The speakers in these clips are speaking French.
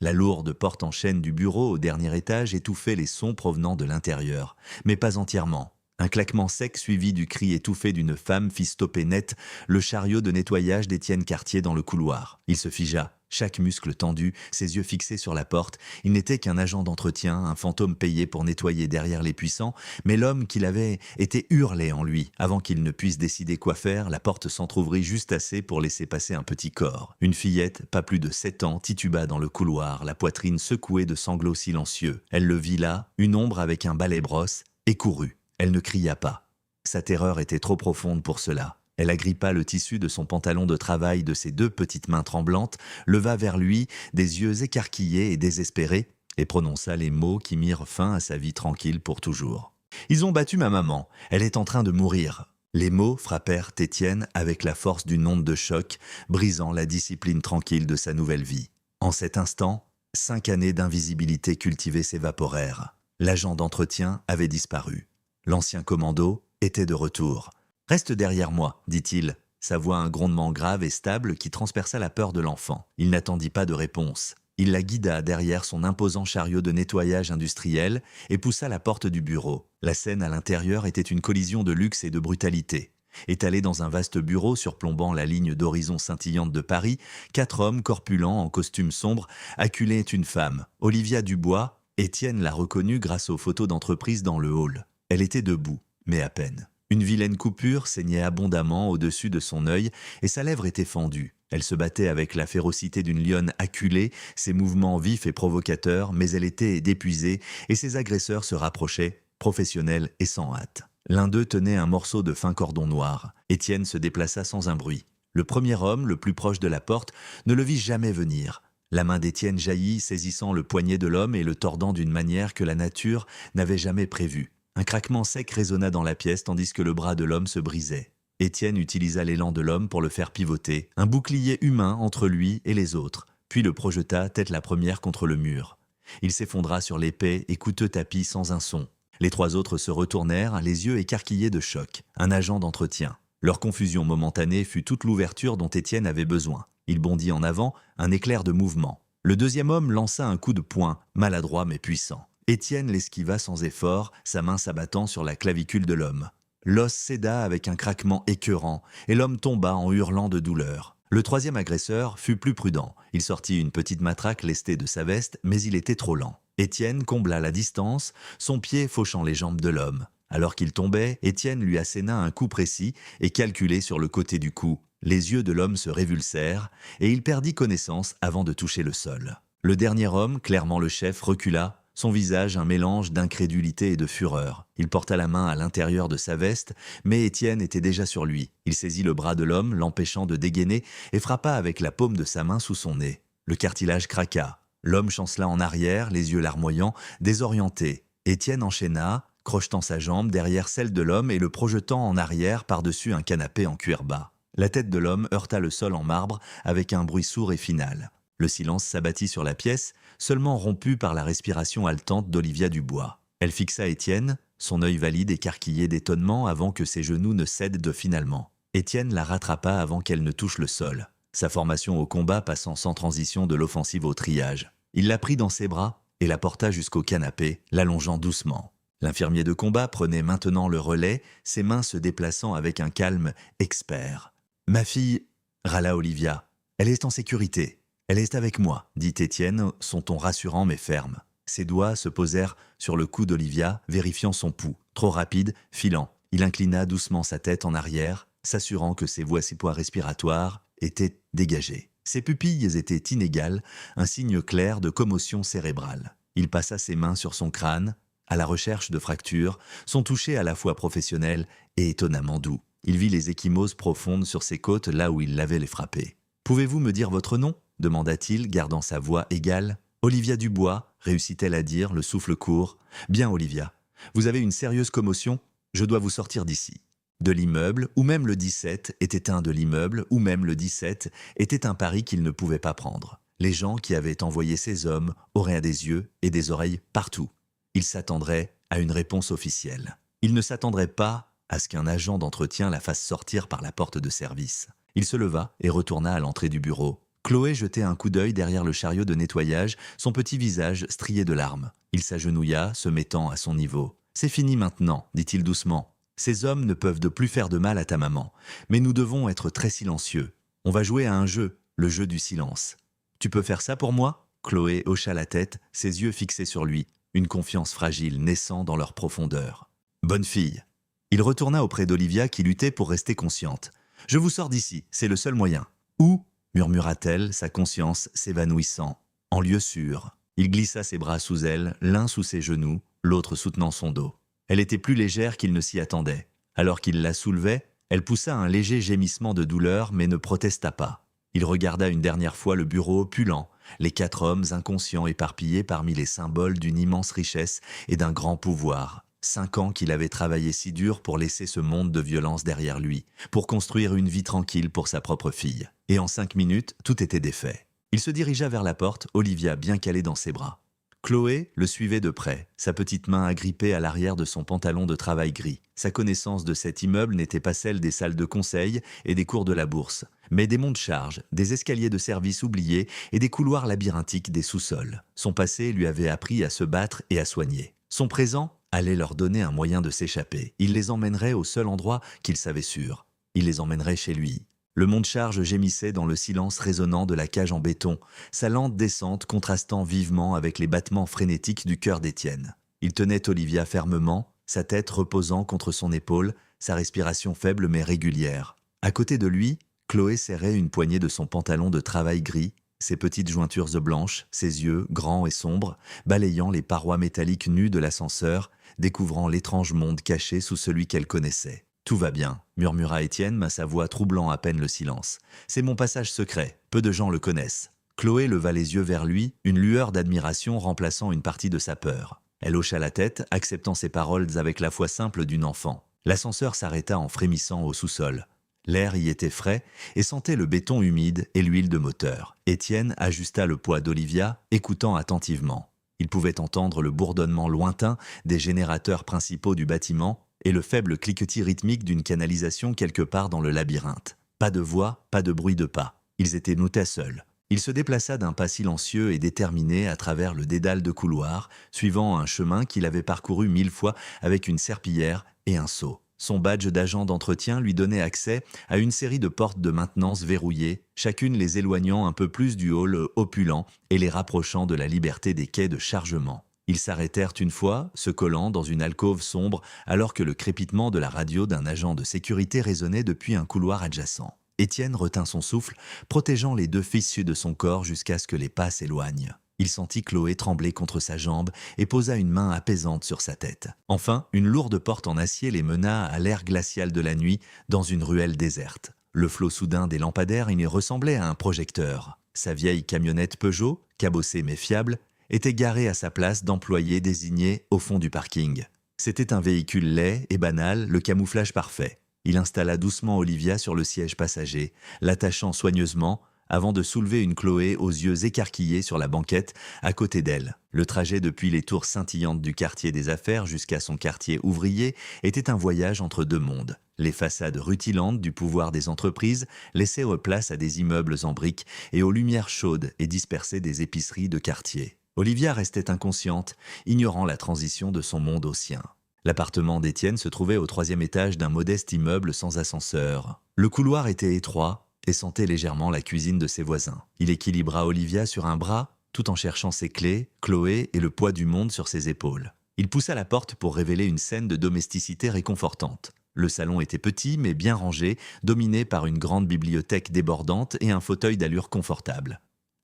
La lourde porte en chêne du bureau au dernier étage étouffait les sons provenant de l'intérieur, mais pas entièrement. Un claquement sec suivi du cri étouffé d'une femme fit stopper net le chariot de nettoyage d'Étienne Cartier dans le couloir. Il se figea, chaque muscle tendu, ses yeux fixés sur la porte. Il n'était qu'un agent d'entretien, un fantôme payé pour nettoyer derrière les puissants, mais l'homme qu'il avait était hurlé en lui. Avant qu'il ne puisse décider quoi faire, la porte s'entr'ouvrit juste assez pour laisser passer un petit corps. Une fillette, pas plus de 7 ans, tituba dans le couloir, la poitrine secouée de sanglots silencieux. Elle le vit là, une ombre avec un balai-brosse, et courut. Elle ne cria pas. Sa terreur était trop profonde pour cela. Elle agrippa le tissu de son pantalon de travail de ses 2 petites mains tremblantes, leva vers lui des yeux écarquillés et désespérés, et prononça les mots qui mirent fin à sa vie tranquille pour toujours. « Ils ont battu ma maman. Elle est en train de mourir. » Les mots frappèrent Étienne avec la force d'une onde de choc, brisant la discipline tranquille de sa nouvelle vie. En cet instant, 5 années d'invisibilité cultivée s'évaporèrent. L'agent d'entretien avait disparu. L'ancien commando était de retour. « Reste derrière moi, dit-il, sa voix un grondement grave et stable qui transperça la peur de l'enfant. Il n'attendit pas de réponse. Il la guida derrière son imposant chariot de nettoyage industriel et poussa la porte du bureau. La scène à l'intérieur était une collision de luxe et de brutalité. Étalés dans un vaste bureau surplombant la ligne d'horizon scintillante de Paris, 4 hommes corpulents en costume sombre acculaient une femme, Olivia Dubois. Étienne la reconnut grâce aux photos d'entreprise dans le hall. Elle était debout, mais à peine. Une vilaine coupure saignait abondamment au-dessus de son œil et sa lèvre était fendue. Elle se battait avec la férocité d'une lionne acculée, ses mouvements vifs et provocateurs, mais elle était épuisée et ses agresseurs se rapprochaient, professionnels et sans hâte. L'un d'eux tenait un morceau de fin cordon noir. Étienne se déplaça sans un bruit. Le premier homme, le plus proche de la porte, ne le vit jamais venir. La main d'Étienne jaillit, saisissant le poignet de l'homme et le tordant d'une manière que la nature n'avait jamais prévue. Un craquement sec résonna dans la pièce tandis que le bras de l'homme se brisait. Étienne utilisa l'élan de l'homme pour le faire pivoter, un bouclier humain entre lui et les autres, puis le projeta tête la première contre le mur. Il s'effondra sur l'épais et coûteux tapis sans un son. Les 3 autres se retournèrent, les yeux écarquillés de choc. Un agent d'entretien. Leur confusion momentanée fut toute l'ouverture dont Étienne avait besoin. Il bondit en avant, un éclair de mouvement. Le deuxième homme lança un coup de poing, maladroit mais puissant. Étienne l'esquiva sans effort, sa main s'abattant sur la clavicule de l'homme. L'os céda avec un craquement écœurant, et l'homme tomba en hurlant de douleur. Le troisième agresseur fut plus prudent. Il sortit une petite matraque lestée de sa veste, mais il était trop lent. Étienne combla la distance, son pied fauchant les jambes de l'homme. Alors qu'il tombait, Étienne lui asséna un coup précis et calculé sur le côté du cou. Les yeux de l'homme se révulsèrent, et il perdit connaissance avant de toucher le sol. Le dernier homme, clairement le chef, recula, son visage un mélange d'incrédulité et de fureur. Il porta la main à l'intérieur de sa veste, mais Étienne était déjà sur lui. Il saisit le bras de l'homme, l'empêchant de dégainer, et frappa avec la paume de sa main sous son nez. Le cartilage craqua. L'homme chancela en arrière, les yeux larmoyants, désorienté. Étienne enchaîna, crochetant sa jambe derrière celle de l'homme et le projetant en arrière par-dessus un canapé en cuir bas. La tête de l'homme heurta le sol en marbre avec un bruit sourd et final. Le silence s'abattit sur la pièce, seulement rompu par la respiration haletante d'Olivia Dubois. Elle fixa Étienne, son œil valide écarquillé d'étonnement avant que ses genoux ne cèdent finalement. Étienne la rattrapa avant qu'elle ne touche le sol, sa formation au combat passant sans transition de l'offensive au triage. Il la prit dans ses bras et la porta jusqu'au canapé, l'allongeant doucement. L'infirmier de combat prenait maintenant le relais, ses mains se déplaçant avec un calme expert. « Ma fille, » râla Olivia, « elle est en sécurité. Elle est avec moi, dit Étienne, son ton rassurant mais ferme. Ses doigts se posèrent sur le cou d'Olivia, vérifiant son pouls. Trop rapide, filant. Il inclina doucement sa tête en arrière, s'assurant que ses voies respiratoires étaient dégagées. Ses pupilles étaient inégales, un signe clair de commotion cérébrale. Il passa ses mains sur son crâne, à la recherche de fractures, son toucher à la fois professionnel et étonnamment doux. Il vit les ecchymoses profondes sur ses côtes là où il l'avait les frappées. « Pouvez-vous me dire votre nom ?» demanda-t-il, gardant sa voix égale. « Olivia Dubois » réussit-elle à dire, le souffle court. « Bien, Olivia. Vous avez une sérieuse commotion. Je dois vous sortir d'ici. » De l'immeuble, ou même le 17 était un de l'immeuble, ou même le 17 était un pari qu'il ne pouvait pas prendre. Les gens qui avaient envoyé ces hommes auraient des yeux et des oreilles partout. Ils s'attendraient à une réponse officielle. Ils ne s'attendraient pas à ce qu'un agent d'entretien la fasse sortir par la porte de service. Il se leva et retourna à l'entrée du bureau. Chloé jetait un coup d'œil derrière le chariot de nettoyage, son petit visage strié de larmes. Il s'agenouilla, se mettant à son niveau. « C'est fini maintenant, dit-il doucement. Ces hommes ne peuvent de plus faire de mal à ta maman. Mais nous devons être très silencieux. On va jouer à un jeu, le jeu du silence. Tu peux faire ça pour moi ?» Chloé hocha la tête, ses yeux fixés sur lui, une confiance fragile naissant dans leur profondeur. « Bonne fille !» Il retourna auprès d'Olivia qui luttait pour rester consciente. « Je vous sors d'ici, c'est le seul moyen. »« Où ?» murmura-t-elle, sa conscience s'évanouissant. En lieu sûr. Il glissa ses bras sous elle, l'un sous ses genoux, l'autre soutenant son dos. Elle était plus légère qu'il ne s'y attendait. Alors qu'il la soulevait, elle poussa un léger gémissement de douleur mais ne protesta pas. Il regarda une dernière fois le bureau opulent, les 4 hommes inconscients éparpillés parmi les symboles d'une immense richesse et d'un grand pouvoir. 5 ans qu'il avait travaillé si dur pour laisser ce monde de violence derrière lui, pour construire une vie tranquille pour sa propre fille. Et en 5 minutes, tout était défait. Il se dirigea vers la porte, Olivia bien calée dans ses bras. Chloé le suivait de près, sa petite main agrippée à l'arrière de son pantalon de travail gris. Sa connaissance de cet immeuble n'était pas celle des salles de conseil et des cours de la bourse, mais des monte-charges, des escaliers de service oubliés et des couloirs labyrinthiques des sous-sols. Son passé lui avait appris à se battre et à soigner. Son présent allait leur donner un moyen de s'échapper. Il les emmènerait au seul endroit qu'il savait sûr. Il les emmènerait chez lui. Le monte-charge gémissait dans le silence résonnant de la cage en béton, sa lente descente contrastant vivement avec les battements frénétiques du cœur d'Étienne. Il tenait Olivia fermement, sa tête reposant contre son épaule, sa respiration faible mais régulière. À côté de lui, Chloé serrait une poignée de son pantalon de travail gris, ses petites jointures blanches, ses yeux, grands et sombres, balayant les parois métalliques nues de l'ascenseur, découvrant l'étrange monde caché sous celui qu'elle connaissait. « Tout va bien », murmura Étienne, sa voix troublant à peine le silence. « C'est mon passage secret, peu de gens le connaissent. » Chloé leva les yeux vers lui, une lueur d'admiration remplaçant une partie de sa peur. Elle hocha la tête, acceptant ses paroles avec la foi simple d'une enfant. L'ascenseur s'arrêta en frémissant au sous-sol. L'air y était frais et sentait le béton humide et l'huile de moteur. Étienne ajusta le poids d'Olivia, écoutant attentivement. Il pouvait entendre le bourdonnement lointain des générateurs principaux du bâtiment et le faible cliquetis rythmique d'une canalisation quelque part dans le labyrinthe. Pas de voix, pas de bruit de pas. Ils étaient noutés seuls. Il se déplaça d'un pas silencieux et déterminé à travers le dédale de couloirs, suivant un chemin qu'il avait parcouru 1000 fois avec une serpillière et un seau. Son badge d'agent d'entretien lui donnait accès à une série de portes de maintenance verrouillées, chacune les éloignant un peu plus du hall opulent et les rapprochant de la liberté des quais de chargement. Ils s'arrêtèrent une fois, se collant dans une alcôve sombre, alors que le crépitement de la radio d'un agent de sécurité résonnait depuis un couloir adjacent. Étienne retint son souffle, protégeant les 2 fissus de son corps jusqu'à ce que les pas s'éloignent. Il sentit Chloé trembler contre sa jambe et posa une main apaisante sur sa tête. Enfin, une lourde porte en acier les mena à l'air glacial de la nuit, dans une ruelle déserte. Le flot soudain des lampadaires y ressemblait à un projecteur. Sa vieille camionnette Peugeot, cabossée mais fiable, était garée à sa place d'employé désigné au fond du parking. C'était un véhicule laid et banal, le camouflage parfait. Il installa doucement Olivia sur le siège passager, l'attachant soigneusement, avant de soulever une Chloé aux yeux écarquillés sur la banquette à côté d'elle. Le trajet depuis les tours scintillantes du quartier des affaires jusqu'à son quartier ouvrier était un voyage entre 2 mondes. Les façades rutilantes du pouvoir des entreprises laissaient place à des immeubles en briques et aux lumières chaudes et dispersées des épiceries de quartier. Olivia restait inconsciente, ignorant la transition de son monde au sien. L'appartement d'Étienne se trouvait au 3e étage d'un modeste immeuble sans ascenseur. Le couloir était étroit et sentait légèrement la cuisine de ses voisins. Il équilibra Olivia sur un bras, tout en cherchant ses clés, Chloé et le poids du monde sur ses épaules. Il poussa la porte pour révéler une scène de domesticité réconfortante. Le salon était petit mais bien rangé, dominé par une grande bibliothèque débordante et un fauteuil d'allure confortable.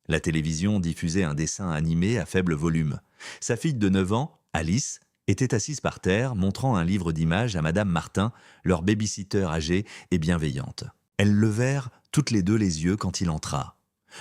La télévision diffusait un dessin animé à faible volume. Sa fille de 9 ans, Alice, était assise par terre, montrant un livre d'images à Madame Martin, leur baby-sitter âgée et bienveillante. Elles levèrent toutes les 2 les yeux quand il entra.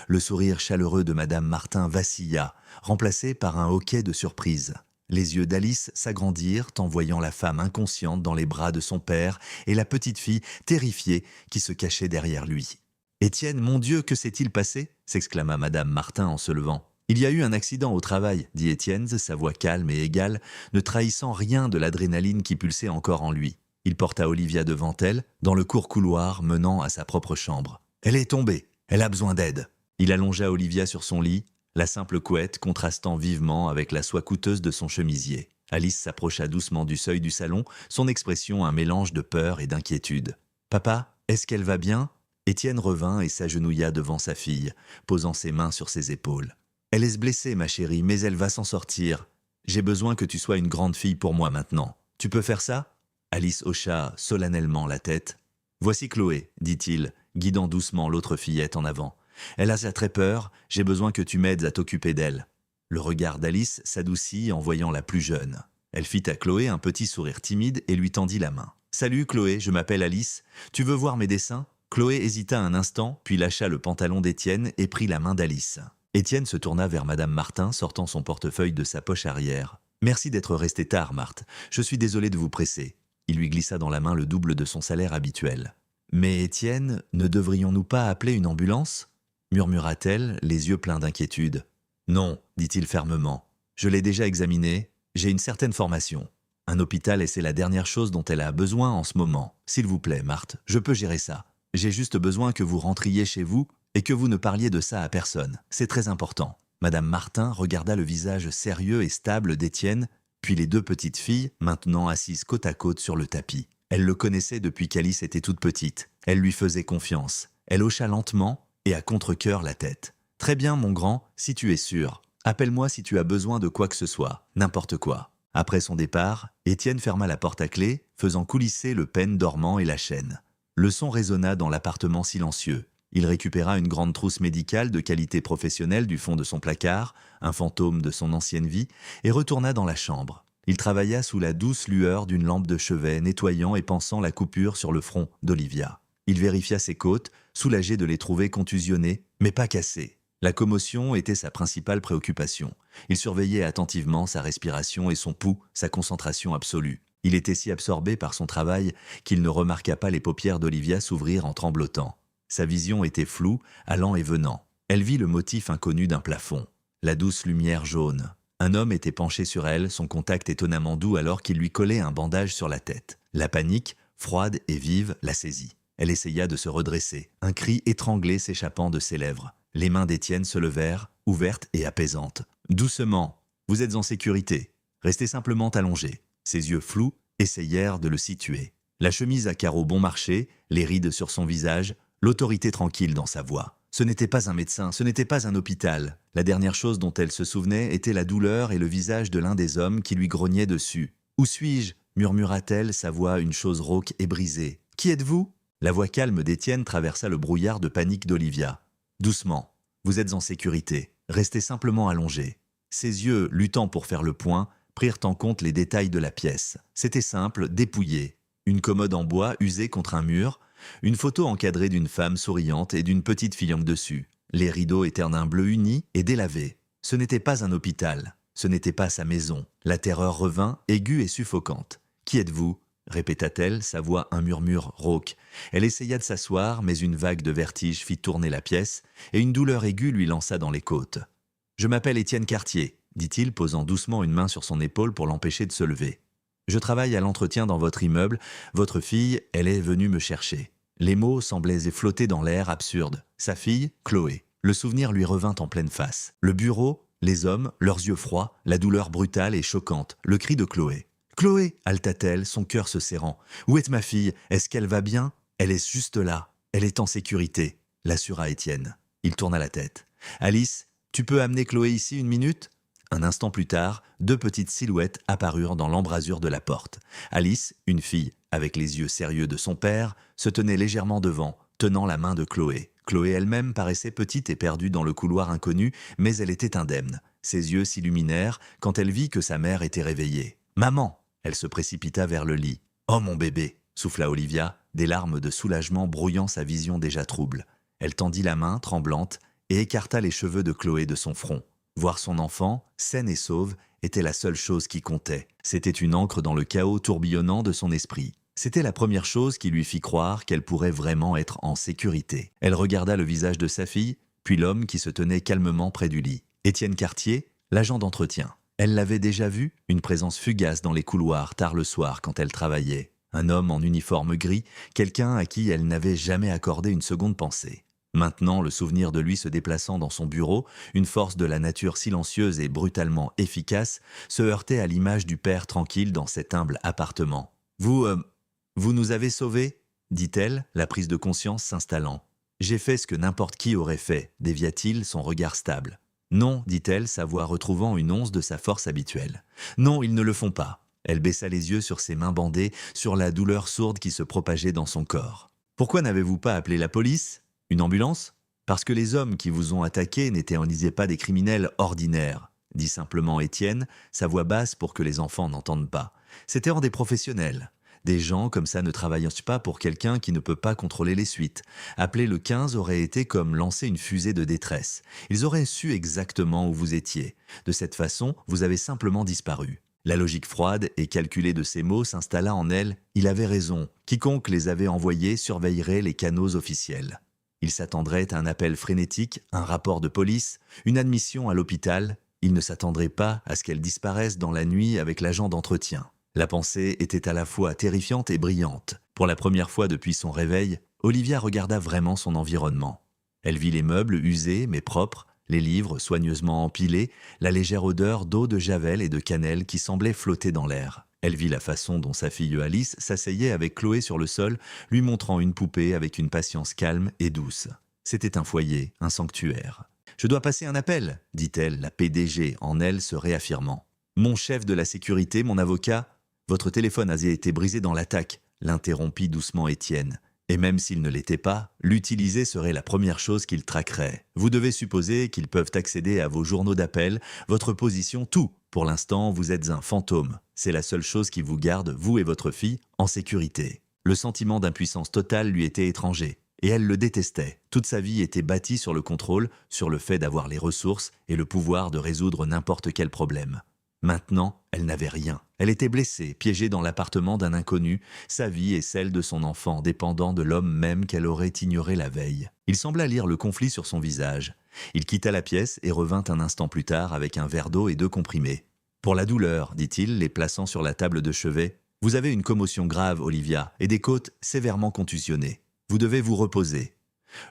Le sourire chaleureux de Madame Martin vacilla, remplacé par un hoquet de surprise. Les yeux d'Alice s'agrandirent en voyant la femme inconsciente dans les bras de son père et la petite fille terrifiée qui se cachait derrière lui. « Étienne, mon Dieu, que s'est-il passé ?» s'exclama Madame Martin en se levant. « Il y a eu un accident au travail, » dit Étienne, sa voix calme et égale, ne trahissant rien de l'adrénaline qui pulsait encore en lui. Il porta Olivia devant elle, dans le court couloir menant à sa propre chambre. « Elle est tombée, elle a besoin d'aide. » Il allongea Olivia sur son lit, la simple couette contrastant vivement avec la soie coûteuse de son chemisier. Alice s'approcha doucement du seuil du salon, son expression un mélange de peur et d'inquiétude. « Papa, est-ce qu'elle va bien ?» Étienne revint et s'agenouilla devant sa fille, posant ses mains sur ses épaules. « Elle est blessée, ma chérie, mais elle va s'en sortir. J'ai besoin que tu sois une grande fille pour moi maintenant. Tu peux faire ça ?» Alice hocha solennellement la tête. « Voici Chloé, dit-il, guidant doucement l'autre fillette en avant. Elle a très peur, j'ai besoin que tu m'aides à t'occuper d'elle. » Le regard d'Alice s'adoucit en voyant la plus jeune. Elle fit à Chloé un petit sourire timide et lui tendit la main. « Salut Chloé, je m'appelle Alice. Tu veux voir mes dessins ?» Chloé hésita un instant, puis lâcha le pantalon d'Étienne et prit la main d'Alice. Étienne se tourna vers Madame Martin, sortant son portefeuille de sa poche arrière. « Merci d'être restée tard, Marthe. Je suis désolé de vous presser. » Il lui glissa dans la main le double de son salaire habituel. « Mais Étienne, ne devrions-nous pas appeler une ambulance ?» murmura-t-elle, les yeux pleins d'inquiétude. « Non, dit-il fermement. Je l'ai déjà examinée. J'ai une certaine formation. Un hôpital et c'est la dernière chose dont elle a besoin en ce moment. S'il vous plaît, Marthe, je peux gérer ça. J'ai juste besoin que vous rentriez chez vous et que vous ne parliez de ça à personne. C'est très important. » Madame Martin regarda le visage sérieux et stable d'Étienne, puis les deux petites filles, maintenant assises côte à côte sur le tapis. Elle le connaissait depuis qu'Alice était toute petite. Elle lui faisait confiance. Elle hocha lentement et à contre-cœur la tête. « Très bien, mon grand, si tu es sûr. Appelle-moi si tu as besoin de quoi que ce soit, n'importe quoi. » Après son départ, Étienne ferma la porte à clé, faisant coulisser le pêne dormant et la chaîne. Le son résonna dans l'appartement silencieux. Il récupéra une grande trousse médicale de qualité professionnelle du fond de son placard, un fantôme de son ancienne vie, et retourna dans la chambre. Il travailla sous la douce lueur d'une lampe de chevet, nettoyant et pansant la coupure sur le front d'Olivia. Il vérifia ses côtes, soulagé de les trouver contusionnées, mais pas cassées. La commotion était sa principale préoccupation. Il surveillait attentivement sa respiration et son pouls, sa concentration absolue. Il était si absorbé par son travail qu'il ne remarqua pas les paupières d'Olivia s'ouvrir en tremblotant. Sa vision était floue, allant et venant. Elle vit le motif inconnu d'un plafond, la douce lumière jaune. Un homme était penché sur elle, son contact étonnamment doux alors qu'il lui collait un bandage sur la tête. La panique, froide et vive, la saisit. Elle essaya de se redresser, un cri étranglé s'échappant de ses lèvres. Les mains d'Étienne se levèrent, ouvertes et apaisantes. « Doucement, vous êtes en sécurité. Restez simplement allongé. » Ses yeux flous essayèrent de le situer. La chemise à carreaux bon marché, les rides sur son visage, l'autorité tranquille dans sa voix. Ce n'était pas un médecin, ce n'était pas un hôpital. La dernière chose dont elle se souvenait était la douleur et le visage de l'un des hommes qui lui grognait dessus. « Où suis-je » murmura-t-elle, sa voix une chose rauque et brisée. « Qui êtes-vous » La voix calme d'Étienne traversa le brouillard de panique d'Olivia. « Doucement, vous êtes en sécurité. Restez simplement allongé. » Ses yeux, luttant pour faire le point, prirent en compte les détails de la pièce. C'était simple, dépouillé. Une commode en bois usée contre un mur, une photo encadrée d'une femme souriante et d'une petite fille en dessus. Les rideaux étaient d'un bleu uni et délavés. Ce n'était pas un hôpital, ce n'était pas sa maison. La terreur revint, aiguë et suffocante. « Qui êtes-vous » répéta-t-elle, sa voix un murmure rauque. Elle essaya de s'asseoir, mais une vague de vertige fit tourner la pièce, et une douleur aiguë lui lança dans les côtes. « Je m'appelle Étienne Cartier, » dit-il, posant doucement une main sur son épaule pour l'empêcher de se lever. « Je travaille à l'entretien dans votre immeuble. Votre fille, elle est venue me chercher. » Les mots semblaient flotter dans l'air absurde. Sa fille, Chloé. Le souvenir lui revint en pleine face. Le bureau, les hommes, leurs yeux froids, la douleur brutale et choquante, le cri de Chloé. « Chloé » halta-t-elle, son cœur se serrant. « Où est ma fille? Est-ce qu'elle va bien? Elle est juste là. Elle est en sécurité, » l'assura Étienne. Il tourna la tête. « Alice, tu peux amener Chloé ici une minute ?» Un instant plus tard, deux petites silhouettes apparurent dans l'embrasure de la porte. Alice, une fille avec les yeux sérieux de son père, se tenait légèrement devant, tenant la main de Chloé. Chloé elle-même paraissait petite et perdue dans le couloir inconnu, mais elle était indemne. Ses yeux s'illuminèrent quand elle vit que sa mère était réveillée. « Maman !» Elle se précipita vers le lit. « Oh mon bébé !» souffla Olivia, des larmes de soulagement brouillant sa vision déjà trouble. Elle tendit la main, tremblante, et écarta les cheveux de Chloé de son front. Voir son enfant, saine et sauve, était la seule chose qui comptait. C'était une encre dans le chaos tourbillonnant de son esprit. C'était la première chose qui lui fit croire qu'elle pourrait vraiment être en sécurité. Elle regarda le visage de sa fille, puis l'homme qui se tenait calmement près du lit. Étienne Cartier, l'agent d'entretien. Elle l'avait déjà vu, une présence fugace dans les couloirs tard le soir quand elle travaillait. Un homme en uniforme gris, quelqu'un à qui elle n'avait jamais accordé une seconde pensée. Maintenant, le souvenir de lui se déplaçant dans son bureau, une force de la nature silencieuse et brutalement efficace, se heurtait à l'image du père tranquille dans cet humble appartement. « Vous nous avez sauvés ?» dit-elle, la prise de conscience s'installant. « J'ai fait ce que n'importe qui aurait fait », dévia-t-il, son regard stable. « Non, dit-elle, sa voix retrouvant une once de sa force habituelle. « Non, ils ne le font pas. » Elle baissa les yeux sur ses mains bandées, sur la douleur sourde qui se propageait dans son corps. « Pourquoi n'avez-vous pas appelé la police ? Une ambulance ? Parce que les hommes qui vous ont attaqué n'étaient pas des criminels ordinaires, » dit simplement Étienne, sa voix basse pour que les enfants n'entendent pas. « C'étaient des professionnels. Des gens comme ça ne travaillent pas pour quelqu'un qui ne peut pas contrôler les suites. Appeler le 15 aurait été comme lancer une fusée de détresse. Ils auraient su exactement où vous étiez. De cette façon, vous avez simplement disparu. » La logique froide et calculée de ces mots s'installa en elle. Il avait raison. Quiconque les avait envoyés surveillerait les canaux officiels. Il s'attendrait à un appel frénétique, un rapport de police, une admission à l'hôpital. Il ne s'attendrait pas à ce qu'elle disparaisse dans la nuit avec l'agent d'entretien. La pensée était à la fois terrifiante et brillante. Pour la première fois depuis son réveil, Olivia regarda vraiment son environnement. Elle vit les meubles usés mais propres, les livres soigneusement empilés, la légère odeur d'eau de javel et de cannelle qui semblait flotter dans l'air. Elle vit la façon dont sa fille Alice s'asseyait avec Chloé sur le sol, lui montrant une poupée avec une patience calme et douce. C'était un foyer, un sanctuaire. « Je dois passer un appel », dit-elle, la PDG en elle se réaffirmant. « Mon chef de la sécurité, mon avocat, votre téléphone a été brisé dans l'attaque », l'interrompit doucement Étienne. Et même s'il ne l'était pas, l'utiliser serait la première chose qu'il traquerait. Vous devez supposer qu'ils peuvent accéder à vos journaux d'appel, votre position, tout. Pour l'instant, vous êtes un fantôme. C'est la seule chose qui vous garde, vous et votre fille, en sécurité. Le sentiment d'impuissance totale lui était étranger. Et elle le détestait. Toute sa vie était bâtie sur le contrôle, sur le fait d'avoir les ressources et le pouvoir de résoudre n'importe quel problème. Maintenant, elle n'avait rien. Elle était blessée, piégée dans l'appartement d'un inconnu, sa vie et celle de son enfant dépendant de l'homme même qu'elle aurait ignoré la veille. Il sembla lire le conflit sur son visage. Il quitta la pièce et revint un instant plus tard avec un verre d'eau et 2 comprimés. « Pour la douleur, dit-il, les plaçant sur la table de chevet, vous avez une commotion grave, Olivia, et des côtes sévèrement contusionnées. Vous devez vous reposer. »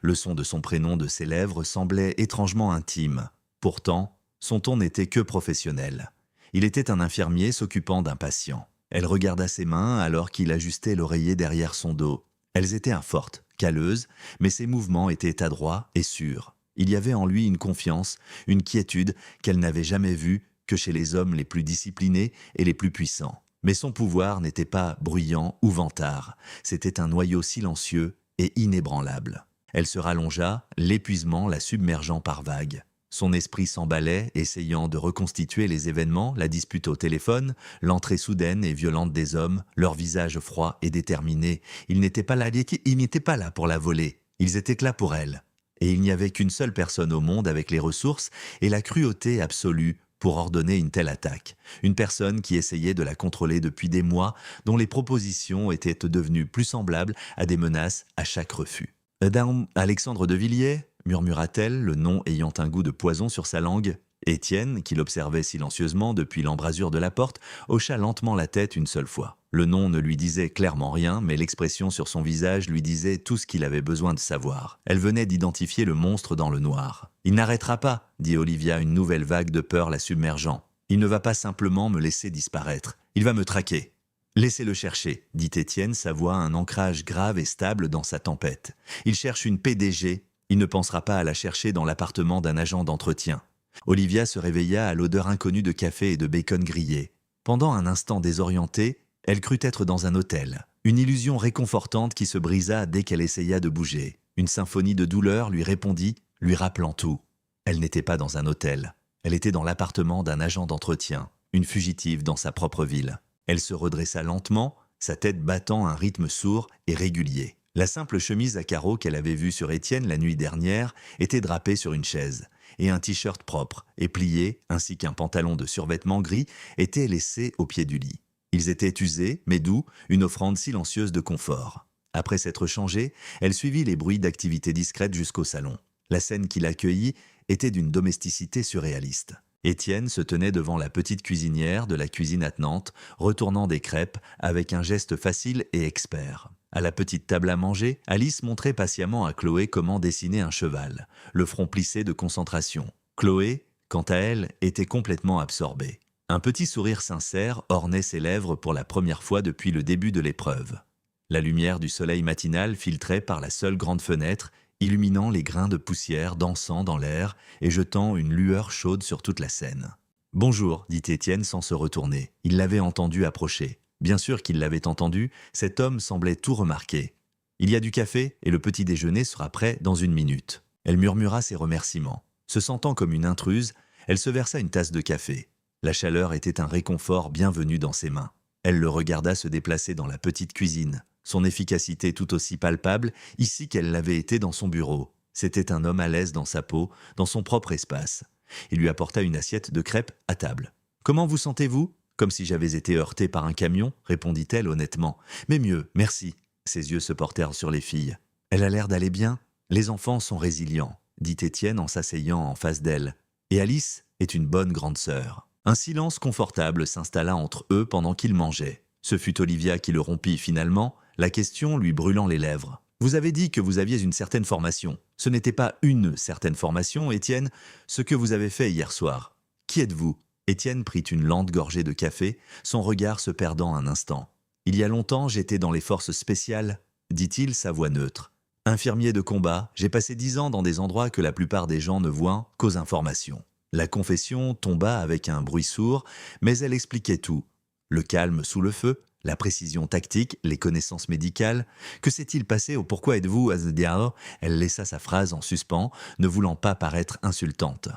Le son de son prénom de ses lèvres semblait étrangement intime. Pourtant, son ton n'était que professionnel. Il était un infirmier s'occupant d'un patient. Elle regarda ses mains alors qu'il ajustait l'oreiller derrière son dos. Elles étaient fortes, calleuses, mais ses mouvements étaient adroits et sûrs. Il y avait en lui une confiance, une quiétude qu'elle n'avait jamais vue que chez les hommes les plus disciplinés et les plus puissants. Mais son pouvoir n'était pas bruyant ou vantard. C'était un noyau silencieux et inébranlable. Elle se rallongea, l'épuisement la submergeant par vagues. Son esprit s'emballait, essayant de reconstituer les événements, la dispute au téléphone, l'entrée soudaine et violente des hommes, leur visage froid et déterminé. Ils n'étaient pas là pour la voler, ils étaient là pour elle. Et il n'y avait qu'une seule personne au monde avec les ressources et la cruauté absolue pour ordonner une telle attaque. Une personne qui essayait de la contrôler depuis des mois, dont les propositions étaient devenues plus semblables à des menaces à chaque refus. « Madame Alexandre de Villiers ?» murmura-t-elle, le nom ayant un goût de poison sur sa langue. Étienne, qui l'observait silencieusement depuis l'embrasure de la porte, hocha lentement la tête une seule fois. Le nom ne lui disait clairement rien, mais l'expression sur son visage lui disait tout ce qu'il avait besoin de savoir. Elle venait d'identifier le monstre dans le noir. « Il n'arrêtera pas », dit Olivia, une nouvelle vague de peur la submergeant. « Il ne va pas simplement me laisser disparaître. Il va me traquer. » « Laissez-le chercher, » dit Étienne, sa voix un ancrage grave et stable dans sa tempête. « Il cherche une PDG. Il ne pensera pas à la chercher dans l'appartement d'un agent d'entretien. » Olivia se réveilla à l'odeur inconnue de café et de bacon grillé. Pendant un instant désorientée, elle crut être dans un hôtel. Une illusion réconfortante qui se brisa dès qu'elle essaya de bouger. Une symphonie de douleur lui répondit, lui rappelant tout. Elle n'était pas dans un hôtel. Elle était dans l'appartement d'un agent d'entretien, une fugitive dans sa propre ville. Elle se redressa lentement, sa tête battant un rythme sourd et régulier. La simple chemise à carreaux qu'elle avait vue sur Étienne la nuit dernière était drapée sur une chaise, et un t-shirt propre et plié, ainsi qu'un pantalon de survêtement gris, étaient laissés au pied du lit. Ils étaient usés, mais doux, une offrande silencieuse de confort. Après s'être changée, elle suivit les bruits d'activité discrète jusqu'au salon. La scène qui l'accueillit était d'une domesticité surréaliste. Étienne se tenait devant la petite cuisinière de la cuisine attenante, retournant des crêpes avec un geste facile et expert. À la petite table à manger, Alice montrait patiemment à Chloé comment dessiner un cheval, le front plissé de concentration. Chloé, quant à elle, était complètement absorbée. Un petit sourire sincère ornait ses lèvres pour la première fois depuis le début de l'épreuve. La lumière du soleil matinal filtrait par la seule grande fenêtre, illuminant les grains de poussière dansant dans l'air et jetant une lueur chaude sur toute la scène. « Bonjour », dit Étienne sans se retourner. Il l'avait entendu approcher. Bien sûr qu'il l'avait entendu, cet homme semblait tout remarquer. « Il y a du café et le petit déjeuner sera prêt dans 1 minute. » Elle murmura ses remerciements. Se sentant comme une intruse, elle se versa une tasse de café. La chaleur était un réconfort bienvenu dans ses mains. Elle le regarda se déplacer dans la petite cuisine. Son efficacité tout aussi palpable ici qu'elle l'avait été dans son bureau. C'était un homme à l'aise dans sa peau, dans son propre espace. Il lui apporta une assiette de crêpes à table. « Comment vous sentez-vous » ? « Comme si j'avais été heurtée par un camion » répondit-elle honnêtement. « Mais mieux, merci. » Ses yeux se portèrent sur les filles. « Elle a l'air d'aller bien ?»« Les enfants sont résilients » dit Étienne en s'asseyant en face d'elle. « Et Alice est une bonne grande sœur. » Un silence confortable s'installa entre eux pendant qu'ils mangeaient. Ce fut Olivia qui le rompit finalement, la question lui brûlant les lèvres. « Vous avez dit que vous aviez une certaine formation. Ce n'était pas une certaine formation, Étienne, ce que vous avez fait hier soir. Qui êtes-vous » Étienne prit une lente gorgée de café, son regard se perdant un instant. « Il y a longtemps, j'étais dans les forces spéciales, » dit-il, sa voix neutre. « Infirmier de combat, j'ai passé 10 ans dans des endroits que la plupart des gens ne voient qu'aux informations. » La confession tomba avec un bruit sourd, mais elle expliquait tout. Le calme sous le feu, la précision tactique, les connaissances médicales. Que s'est-il passé au pourquoi êtes-vous à the dialogue ? Elle laissa sa phrase en suspens, ne voulant pas paraître insultante.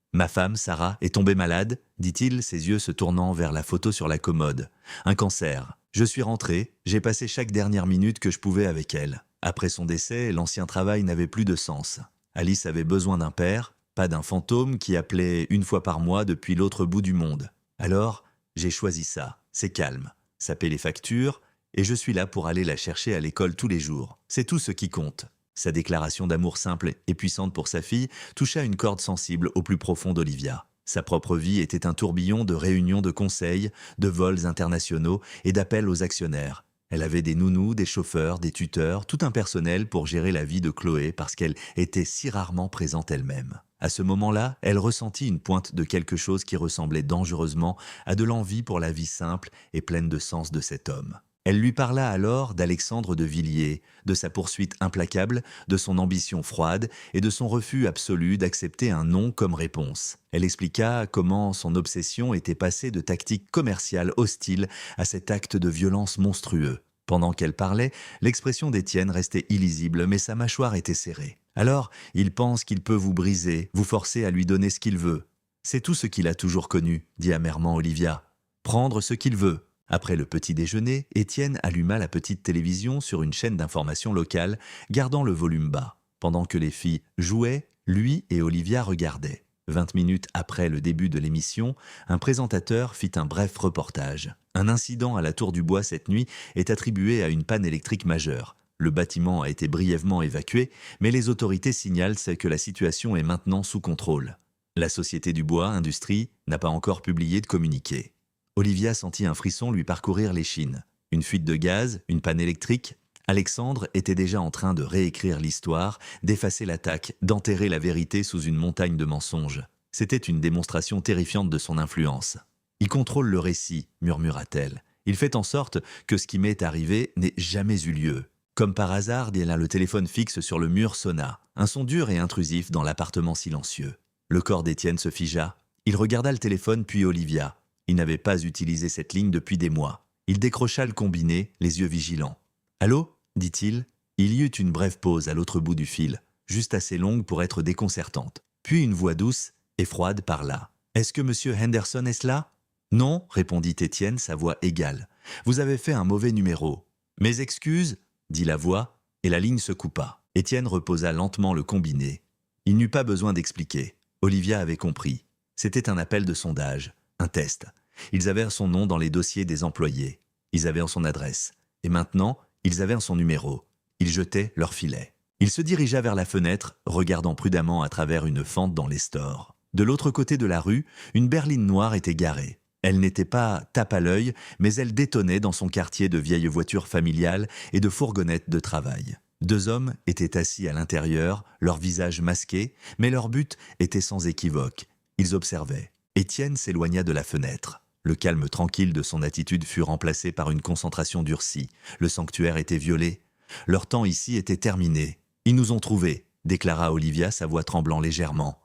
« Ma femme, Sarah, est tombée malade, dit-il, ses yeux se tournant vers la photo sur la commode. Un cancer. Je suis rentré, j'ai passé chaque dernière minute que je pouvais avec elle. Après son décès, l'ancien travail n'avait plus de sens. Alice avait besoin d'un père, pas d'un fantôme qui appelait 1 fois par mois depuis l'autre bout du monde. Alors, j'ai choisi ça. C'est calme. Ça paie les factures, et je suis là pour aller la chercher à l'école tous les jours. C'est tout ce qui compte. » Sa déclaration d'amour simple et puissante pour sa fille toucha une corde sensible au plus profond d'Olivia. Sa propre vie était un tourbillon de réunions de conseils, de vols internationaux et d'appels aux actionnaires. Elle avait des nounous, des chauffeurs, des tuteurs, tout un personnel pour gérer la vie de Chloé parce qu'elle était si rarement présente elle-même. À ce moment-là, elle ressentit une pointe de quelque chose qui ressemblait dangereusement à de l'envie pour la vie simple et pleine de sens de cet homme. Elle lui parla alors d'Alexandre de Villiers, de sa poursuite implacable, de son ambition froide et de son refus absolu d'accepter un non comme réponse. Elle expliqua comment son obsession était passée de tactiques commerciales hostiles à cet acte de violence monstrueux. Pendant qu'elle parlait, l'expression d'Étienne restait illisible, mais sa mâchoire était serrée. « Alors, il pense qu'il peut vous briser, vous forcer à lui donner ce qu'il veut. C'est tout ce qu'il a toujours connu, dit amèrement Olivia. Prendre ce qu'il veut. » Après le petit déjeuner, Étienne alluma la petite télévision sur une chaîne d'information locale, gardant le volume bas. Pendant que les filles jouaient, lui et Olivia regardaient. 20 minutes après le début de l'émission, un présentateur fit un bref reportage. Un incident à la Tour du Bois cette nuit est attribué à une panne électrique majeure. Le bâtiment a été brièvement évacué, mais les autorités signalent que la situation est maintenant sous contrôle. La Société du Bois Industrie n'a pas encore publié de communiqué. Olivia sentit un frisson lui parcourir l'échine. Une fuite de gaz, une panne électrique. Alexandre était déjà en train de réécrire l'histoire, d'effacer l'attaque, d'enterrer la vérité sous une montagne de mensonges. C'était une démonstration terrifiante de son influence. « Il contrôle le récit », murmura-t-elle. « Il fait en sorte que ce qui m'est arrivé n'ait jamais eu lieu. » Comme par hasard, le téléphone fixe sur le mur sonna. Un son dur et intrusif dans l'appartement silencieux. Le corps d'Étienne se figea. Il regarda le téléphone puis Olivia. Il n'avait pas utilisé cette ligne depuis des mois. Il décrocha le combiné, les yeux vigilants. « Allô ?» dit-il. Il y eut une brève pause à l'autre bout du fil, juste assez longue pour être déconcertante. Puis une voix douce et froide parla. « Est-ce que Monsieur Henderson est là ?»« Non, » répondit Étienne, sa voix égale. « Vous avez fait un mauvais numéro. »« Mes excuses ?» dit la voix, et la ligne se coupa. Étienne reposa lentement le combiné. Il n'eut pas besoin d'expliquer. Olivia avait compris. C'était un appel de sondage, un test. Ils avaient son nom dans les dossiers des employés. Ils avaient son adresse. Et maintenant, ils avaient son numéro. Ils jetaient leur filet. Il se dirigea vers la fenêtre, regardant prudemment à travers une fente dans les stores. De l'autre côté de la rue, une berline noire était garée. Elle n'était pas tape à l'œil, mais elle détonnait dans son quartier de vieilles voitures familiales et de fourgonnettes de travail. Deux hommes étaient assis à l'intérieur, leurs visages masqués, mais leur but était sans équivoque. Ils observaient. Étienne s'éloigna de la fenêtre. Le calme tranquille de son attitude fut remplacé par une concentration durcie. Le sanctuaire était violé. Leur temps ici était terminé. Ils nous ont trouvés, déclara Olivia, sa voix tremblant légèrement.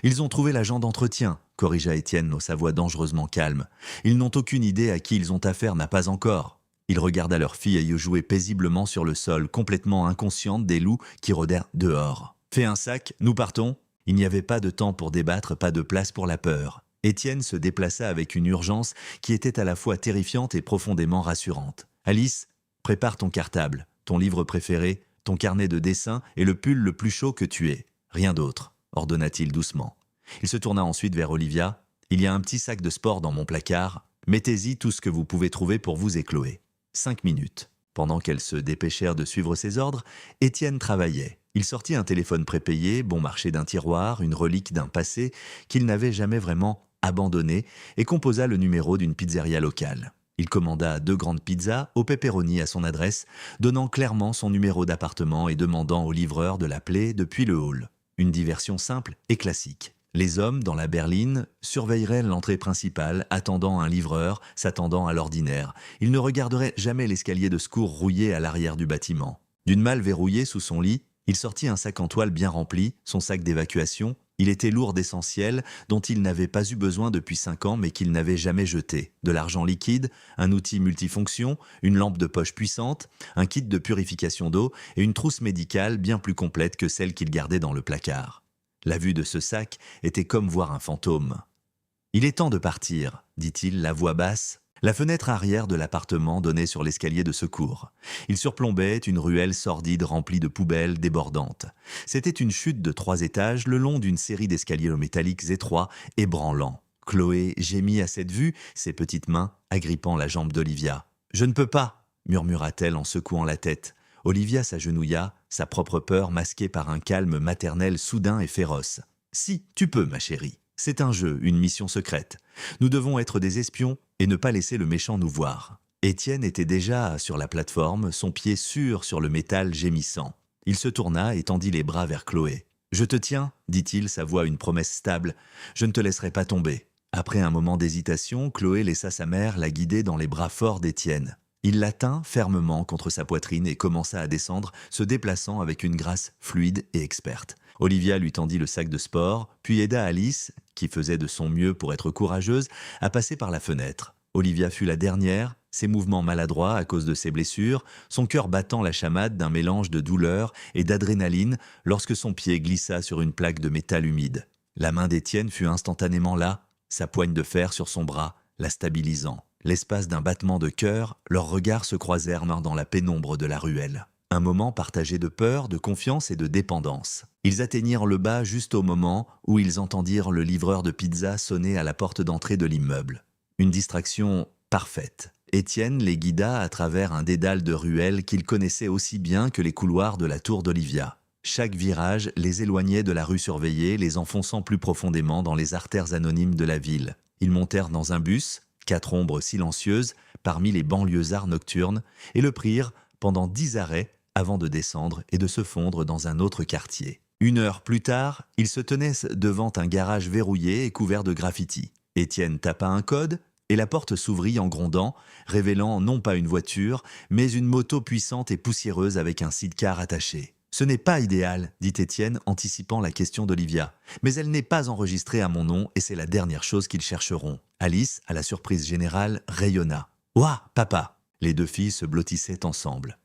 Ils ont trouvé l'agent d'entretien, corrigea Étienne, sa voix dangereusement calme. Ils n'ont aucune idée à qui ils ont affaire, n'a pas encore. Il regarda leur fille jouer paisiblement sur le sol, complètement inconsciente des loups qui rôdèrent dehors. « Fais un sac, nous partons !» Il n'y avait pas de temps pour débattre, pas de place pour la peur. Étienne se déplaça avec une urgence qui était à la fois terrifiante et profondément rassurante. « Alice, prépare ton cartable, ton livre préféré, ton carnet de dessin et le pull le plus chaud que tu aies. Rien d'autre, ordonna-t-il doucement. Il se tourna ensuite vers Olivia. « Il y a un petit sac de sport dans mon placard. Mettez-y tout ce que vous pouvez trouver pour vous et Chloé. » 5 minutes. Pendant qu'elles se dépêchèrent de suivre ses ordres, Étienne travaillait. Il sortit un téléphone prépayé, bon marché d'un tiroir, une relique d'un passé qu'il n'avait jamais vraiment abandonné, et composa le numéro d'une pizzeria locale. Il commanda 2 grandes pizzas au pepperoni à son adresse, donnant clairement son numéro d'appartement et demandant au livreur de l'appeler depuis le hall. Une diversion simple et classique. Les hommes, dans la berline, surveilleraient l'entrée principale, attendant un livreur, s'attendant à l'ordinaire. Ils ne regarderaient jamais l'escalier de secours rouillé à l'arrière du bâtiment. D'une malle verrouillée sous son lit, il sortit un sac en toile bien rempli, son sac d'évacuation. Il était lourd d'essentiels dont il n'avait pas eu besoin depuis 5 ans mais qu'il n'avait jamais jeté. De l'argent liquide, un outil multifonction, une lampe de poche puissante, un kit de purification d'eau et une trousse médicale bien plus complète que celle qu'il gardait dans le placard. La vue de ce sac était comme voir un fantôme. « Il est temps de partir », dit-il, la voix basse. La fenêtre arrière de l'appartement donnait sur l'escalier de secours. Il surplombait une ruelle sordide remplie de poubelles débordantes. C'était une chute de 3 étages le long d'une série d'escaliers métalliques étroits et branlants. Chloé gémit à cette vue, ses petites mains agrippant la jambe d'Olivia. « Je ne peux pas !» murmura-t-elle en secouant la tête. Olivia s'agenouilla, sa propre peur masquée par un calme maternel soudain et féroce. « Si, tu peux, ma chérie. C'est un jeu, une mission secrète. Nous devons être des espions et ne pas laisser le méchant nous voir. » Étienne était déjà sur la plateforme, son pied sûr sur le métal gémissant. Il se tourna et tendit les bras vers Chloé. « Je te tiens, dit-il, sa voix une promesse stable. Je ne te laisserai pas tomber. » Après un moment d'hésitation, Chloé laissa sa mère la guider dans les bras forts d'Étienne. Il la tint fermement contre sa poitrine et commença à descendre, se déplaçant avec une grâce fluide et experte. Olivia lui tendit le sac de sport, puis aida Alice, qui faisait de son mieux pour être courageuse, à passer par la fenêtre. Olivia fut la dernière, ses mouvements maladroits à cause de ses blessures, son cœur battant la chamade d'un mélange de douleur et d'adrénaline lorsque son pied glissa sur une plaque de métal humide. La main d'Étienne fut instantanément là, sa poigne de fer sur son bras, la stabilisant. L'espace d'un battement de cœur, leurs regards se croisèrent dans la pénombre de la ruelle. Un moment partagé de peur, de confiance et de dépendance. Ils atteignirent le bas juste au moment où ils entendirent le livreur de pizza sonner à la porte d'entrée de l'immeuble. Une distraction parfaite. Étienne les guida à travers un dédale de ruelles qu'il connaissait aussi bien que les couloirs de la tour d'Olivia. Chaque virage les éloignait de la rue surveillée, les enfonçant plus profondément dans les artères anonymes de la ville. Ils montèrent dans un bus, 4 ombres silencieuses parmi les banlieusards nocturnes, et le prirent pendant 10 arrêts avant de descendre et de se fondre dans un autre quartier. 1 heure plus tard, ils se tenaient devant un garage verrouillé et couvert de graffitis. Étienne tapa un code et la porte s'ouvrit en grondant, révélant non pas une voiture, mais une moto puissante et poussiéreuse avec un sidecar attaché. « Ce n'est pas idéal, dit Étienne, anticipant la question d'Olivia. Mais elle n'est pas enregistrée à mon nom et c'est la dernière chose qu'ils chercheront. » Alice, à la surprise générale, rayonna. « Ouah, papa !» Les 2 filles se blottissaient ensemble.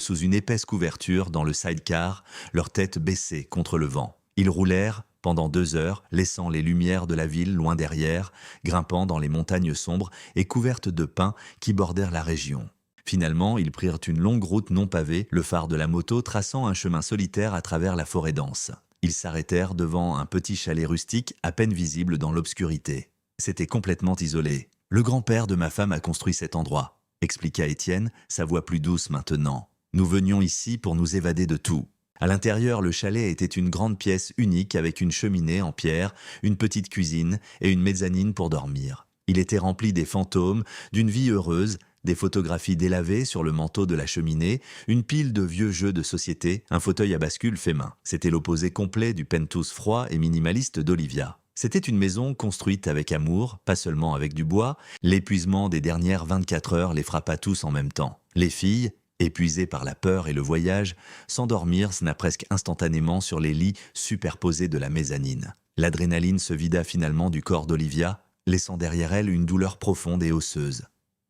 Sous une épaisse couverture dans le sidecar, leurs têtes baissées contre le vent. Ils roulèrent pendant 2 heures, laissant les lumières de la ville loin derrière, grimpant dans les montagnes sombres et couvertes de pins qui bordèrent la région. Finalement, ils prirent une longue route non pavée, le phare de la moto traçant un chemin solitaire à travers la forêt dense. Ils s'arrêtèrent devant un petit chalet rustique à peine visible dans l'obscurité. C'était complètement isolé. « Le grand-père de ma femme a construit cet endroit », expliqua Étienne, sa voix plus douce maintenant. « Nous venions ici pour nous évader de tout. » À l'intérieur, le chalet était une grande pièce unique avec une cheminée en pierre, une petite cuisine et une mezzanine pour dormir. Il était rempli des fantômes, d'une vie heureuse, des photographies délavées sur le manteau de la cheminée, une pile de vieux jeux de société, un fauteuil à bascule fait main. C'était l'opposé complet du penthouse froid et minimaliste d'Olivia. C'était une maison construite avec amour, pas seulement avec du bois. L'épuisement des dernières 24 heures les frappa tous en même temps. Les filles, épuisées par la peur et le voyage, s'endormirent presque instantanément sur les lits superposés de la mezzanine. L'adrénaline se vida finalement du corps d'Olivia, laissant derrière elle une douleur profonde et osseuse.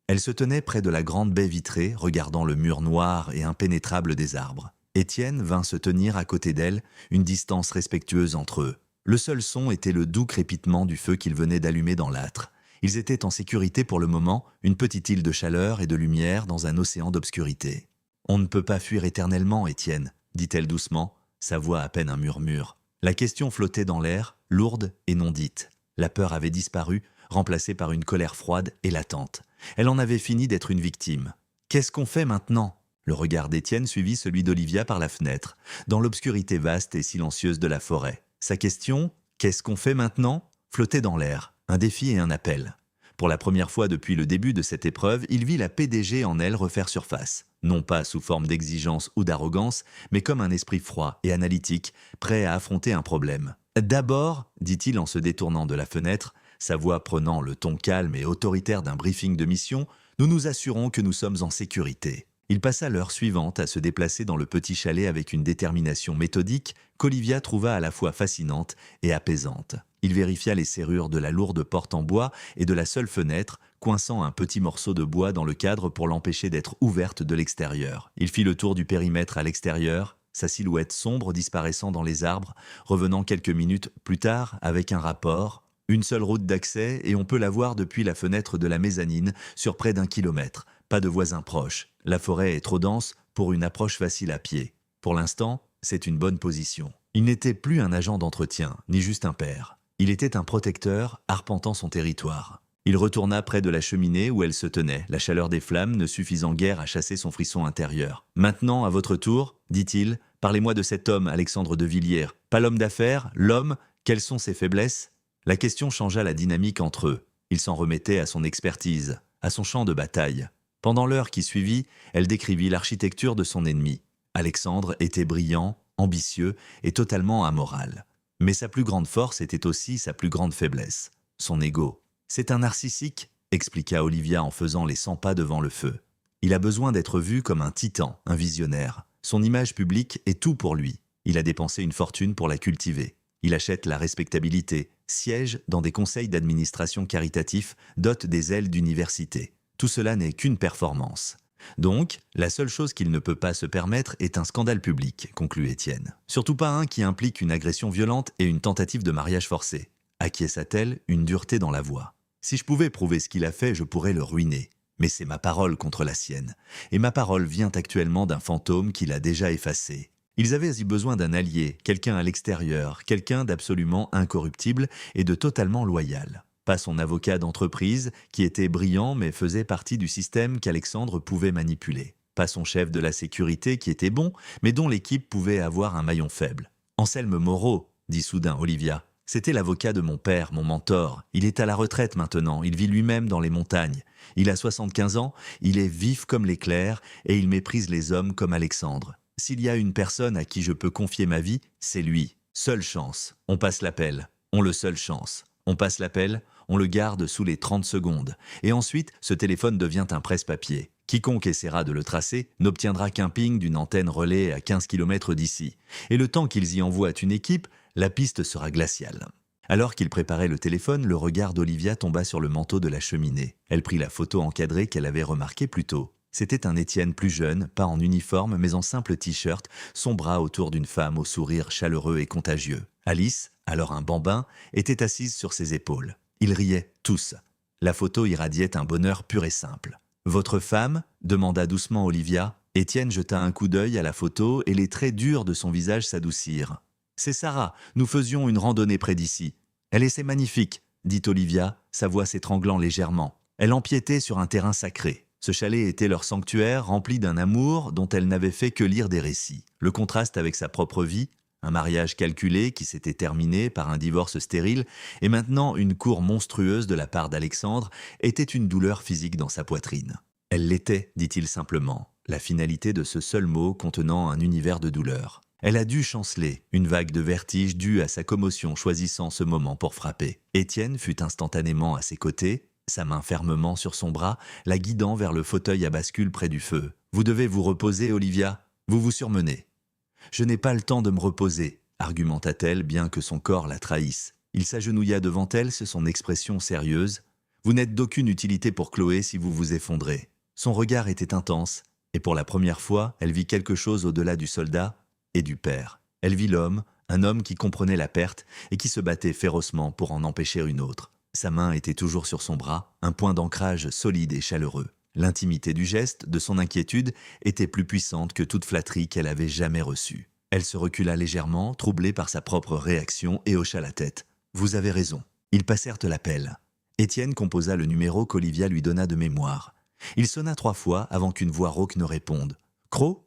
Elle se tenait près de la grande baie vitrée, regardant le mur noir et impénétrable des arbres. Étienne vint se tenir à côté d'elle, une distance respectueuse entre eux. Le seul son était le doux crépitement du feu qu'il venait d'allumer dans l'âtre. Ils étaient en sécurité pour le moment, une petite île de chaleur et de lumière dans un océan d'obscurité. « On ne peut pas fuir éternellement, Étienne, dit-elle doucement, sa voix à peine un murmure. La question flottait dans l'air, lourde et non dite. La peur avait disparu, remplacée par une colère froide et latente. Elle en avait fini d'être une victime. « Qu'est-ce qu'on fait maintenant ?» Le regard d'Étienne suivit celui d'Olivia par la fenêtre, dans l'obscurité vaste et silencieuse de la forêt. Sa question « Qu'est-ce qu'on fait maintenant ?» flottait dans l'air, un défi et un appel. Pour la première fois depuis le début de cette épreuve, il vit la PDG en elle refaire surface. Non pas sous forme d'exigence ou d'arrogance, mais comme un esprit froid et analytique, prêt à affronter un problème. « D'abord, dit-il en se détournant de la fenêtre, sa voix prenant le ton calme et autoritaire d'un briefing de mission, nous nous assurons que nous sommes en sécurité. » Il passa l'heure suivante à se déplacer dans le petit chalet avec une détermination méthodique qu'Olivia trouva à la fois fascinante et apaisante. Il vérifia les serrures de la lourde porte en bois et de la seule fenêtre, coinçant un petit morceau de bois dans le cadre pour l'empêcher d'être ouverte de l'extérieur. Il fit le tour du périmètre à l'extérieur, sa silhouette sombre disparaissant dans les arbres, revenant quelques minutes plus tard avec un rapport. Une seule route d'accès et on peut la voir depuis la fenêtre de la mezzanine sur près d'1 kilomètre. Pas de voisins proches. La forêt est trop dense pour une approche facile à pied. Pour l'instant, c'est une bonne position. Il n'était plus un agent d'entretien, ni juste un père. Il était un protecteur arpentant son territoire. Il retourna près de la cheminée où elle se tenait, la chaleur des flammes ne suffisant guère à chasser son frisson intérieur. « Maintenant, à votre tour, dit-il, parlez-moi de cet homme, Alexandre de Villiers. Pas l'homme d'affaires, l'homme, quelles sont ses faiblesses ?» La question changea la dynamique entre eux. Il s'en remettait à son expertise, à son champ de bataille. Pendant l'heure qui suivit, elle décrivit l'architecture de son ennemi. Alexandre était brillant, ambitieux et totalement amoral. Mais sa plus grande force était aussi sa plus grande faiblesse, son ego. « C'est un narcissique », expliqua Olivia en faisant les 100 pas devant le feu. « Il a besoin d'être vu comme un titan, un visionnaire. Son image publique est tout pour lui. Il a dépensé une fortune pour la cultiver. Il achète la respectabilité, siège dans des conseils d'administration caritatifs, dote des ailes d'université. Tout cela n'est qu'une performance. Donc, la seule chose qu'il ne peut pas se permettre est un scandale public, conclut Étienne. Surtout pas un qui implique une agression violente et une tentative de mariage forcé. Acquiesça-t-elle, une dureté dans la voix. Si je pouvais prouver ce qu'il a fait, je pourrais le ruiner. Mais c'est ma parole contre la sienne. Et ma parole vient actuellement d'un fantôme qu'il a déjà effacé. Ils avaient eu besoin d'un allié, quelqu'un à l'extérieur, quelqu'un d'absolument incorruptible et de totalement loyal. Pas son avocat d'entreprise, qui était brillant mais faisait partie du système qu'Alexandre pouvait manipuler. Pas son chef de la sécurité, qui était bon, mais dont l'équipe pouvait avoir un maillon faible. « Anselme Moreau », dit soudain Olivia. « C'était l'avocat de mon père, mon mentor. Il est à la retraite maintenant, il vit lui-même dans les montagnes. Il a 75 ans, il est vif comme l'éclair et il méprise les hommes comme Alexandre. S'il y a une personne à qui je peux confier ma vie, c'est lui. Seule chance. On passe l'appel. On le seule chance. On passe l'appel, on le garde sous les 30 secondes. Et ensuite, ce téléphone devient un presse-papier. Quiconque essaiera de le tracer n'obtiendra qu'un ping d'une antenne relais à 15 km d'ici. Et le temps qu'ils y envoient une équipe, la piste sera glaciale. » Alors qu'il préparait le téléphone, le regard d'Olivia tomba sur le manteau de la cheminée. Elle prit la photo encadrée qu'elle avait remarquée plus tôt. C'était un Étienne plus jeune, pas en uniforme mais en simple t-shirt, son bras autour d'une femme au sourire chaleureux et contagieux. Alice, alors un bambin, était assise sur ses épaules. Ils riaient tous. La photo irradiait un bonheur pur et simple. « Votre femme ?» demanda doucement Olivia. Étienne jeta un coup d'œil à la photo et les traits durs de son visage s'adoucirent. « C'est Sarah, nous faisions une randonnée près d'ici. Elle essaie magnifique, dit Olivia, sa voix s'étranglant légèrement. Elle empiétait sur un terrain sacré. Ce chalet était leur sanctuaire, rempli d'un amour dont elle n'avait fait que lire des récits. Le contraste avec sa propre vie, un mariage calculé qui s'était terminé par un divorce stérile, et maintenant une cour monstrueuse de la part d'Alexandre, était une douleur physique dans sa poitrine. Elle l'était, dit-il simplement, la finalité de ce seul mot contenant un univers de douleur. Elle a dû chanceler, une vague de vertige due à sa commotion choisissant ce moment pour frapper. Étienne fut instantanément à ses côtés, sa main fermement sur son bras, la guidant vers le fauteuil à bascule près du feu. « Vous devez vous reposer, Olivia. Vous vous surmenez. »« Je n'ai pas le temps de me reposer, » argumenta-t-elle bien que son corps la trahisse. Il s'agenouilla devant elle sur son expression sérieuse. « Vous n'êtes d'aucune utilité pour Chloé si vous vous effondrez. » Son regard était intense, et pour la première fois, elle vit quelque chose au-delà du soldat et du père. Elle vit l'homme, un homme qui comprenait la perte et qui se battait férocement pour en empêcher une autre. Sa main était toujours sur son bras, un point d'ancrage solide et chaleureux. L'intimité du geste, de son inquiétude, était plus puissante que toute flatterie qu'elle avait jamais reçue. Elle se recula légèrement, troublée par sa propre réaction, et hocha la tête. « Vous avez raison. » Ils passèrent l'appel. Étienne composa le numéro qu'Olivia lui donna de mémoire. Il sonna 3 fois avant qu'une voix rauque ne réponde. « Croc ?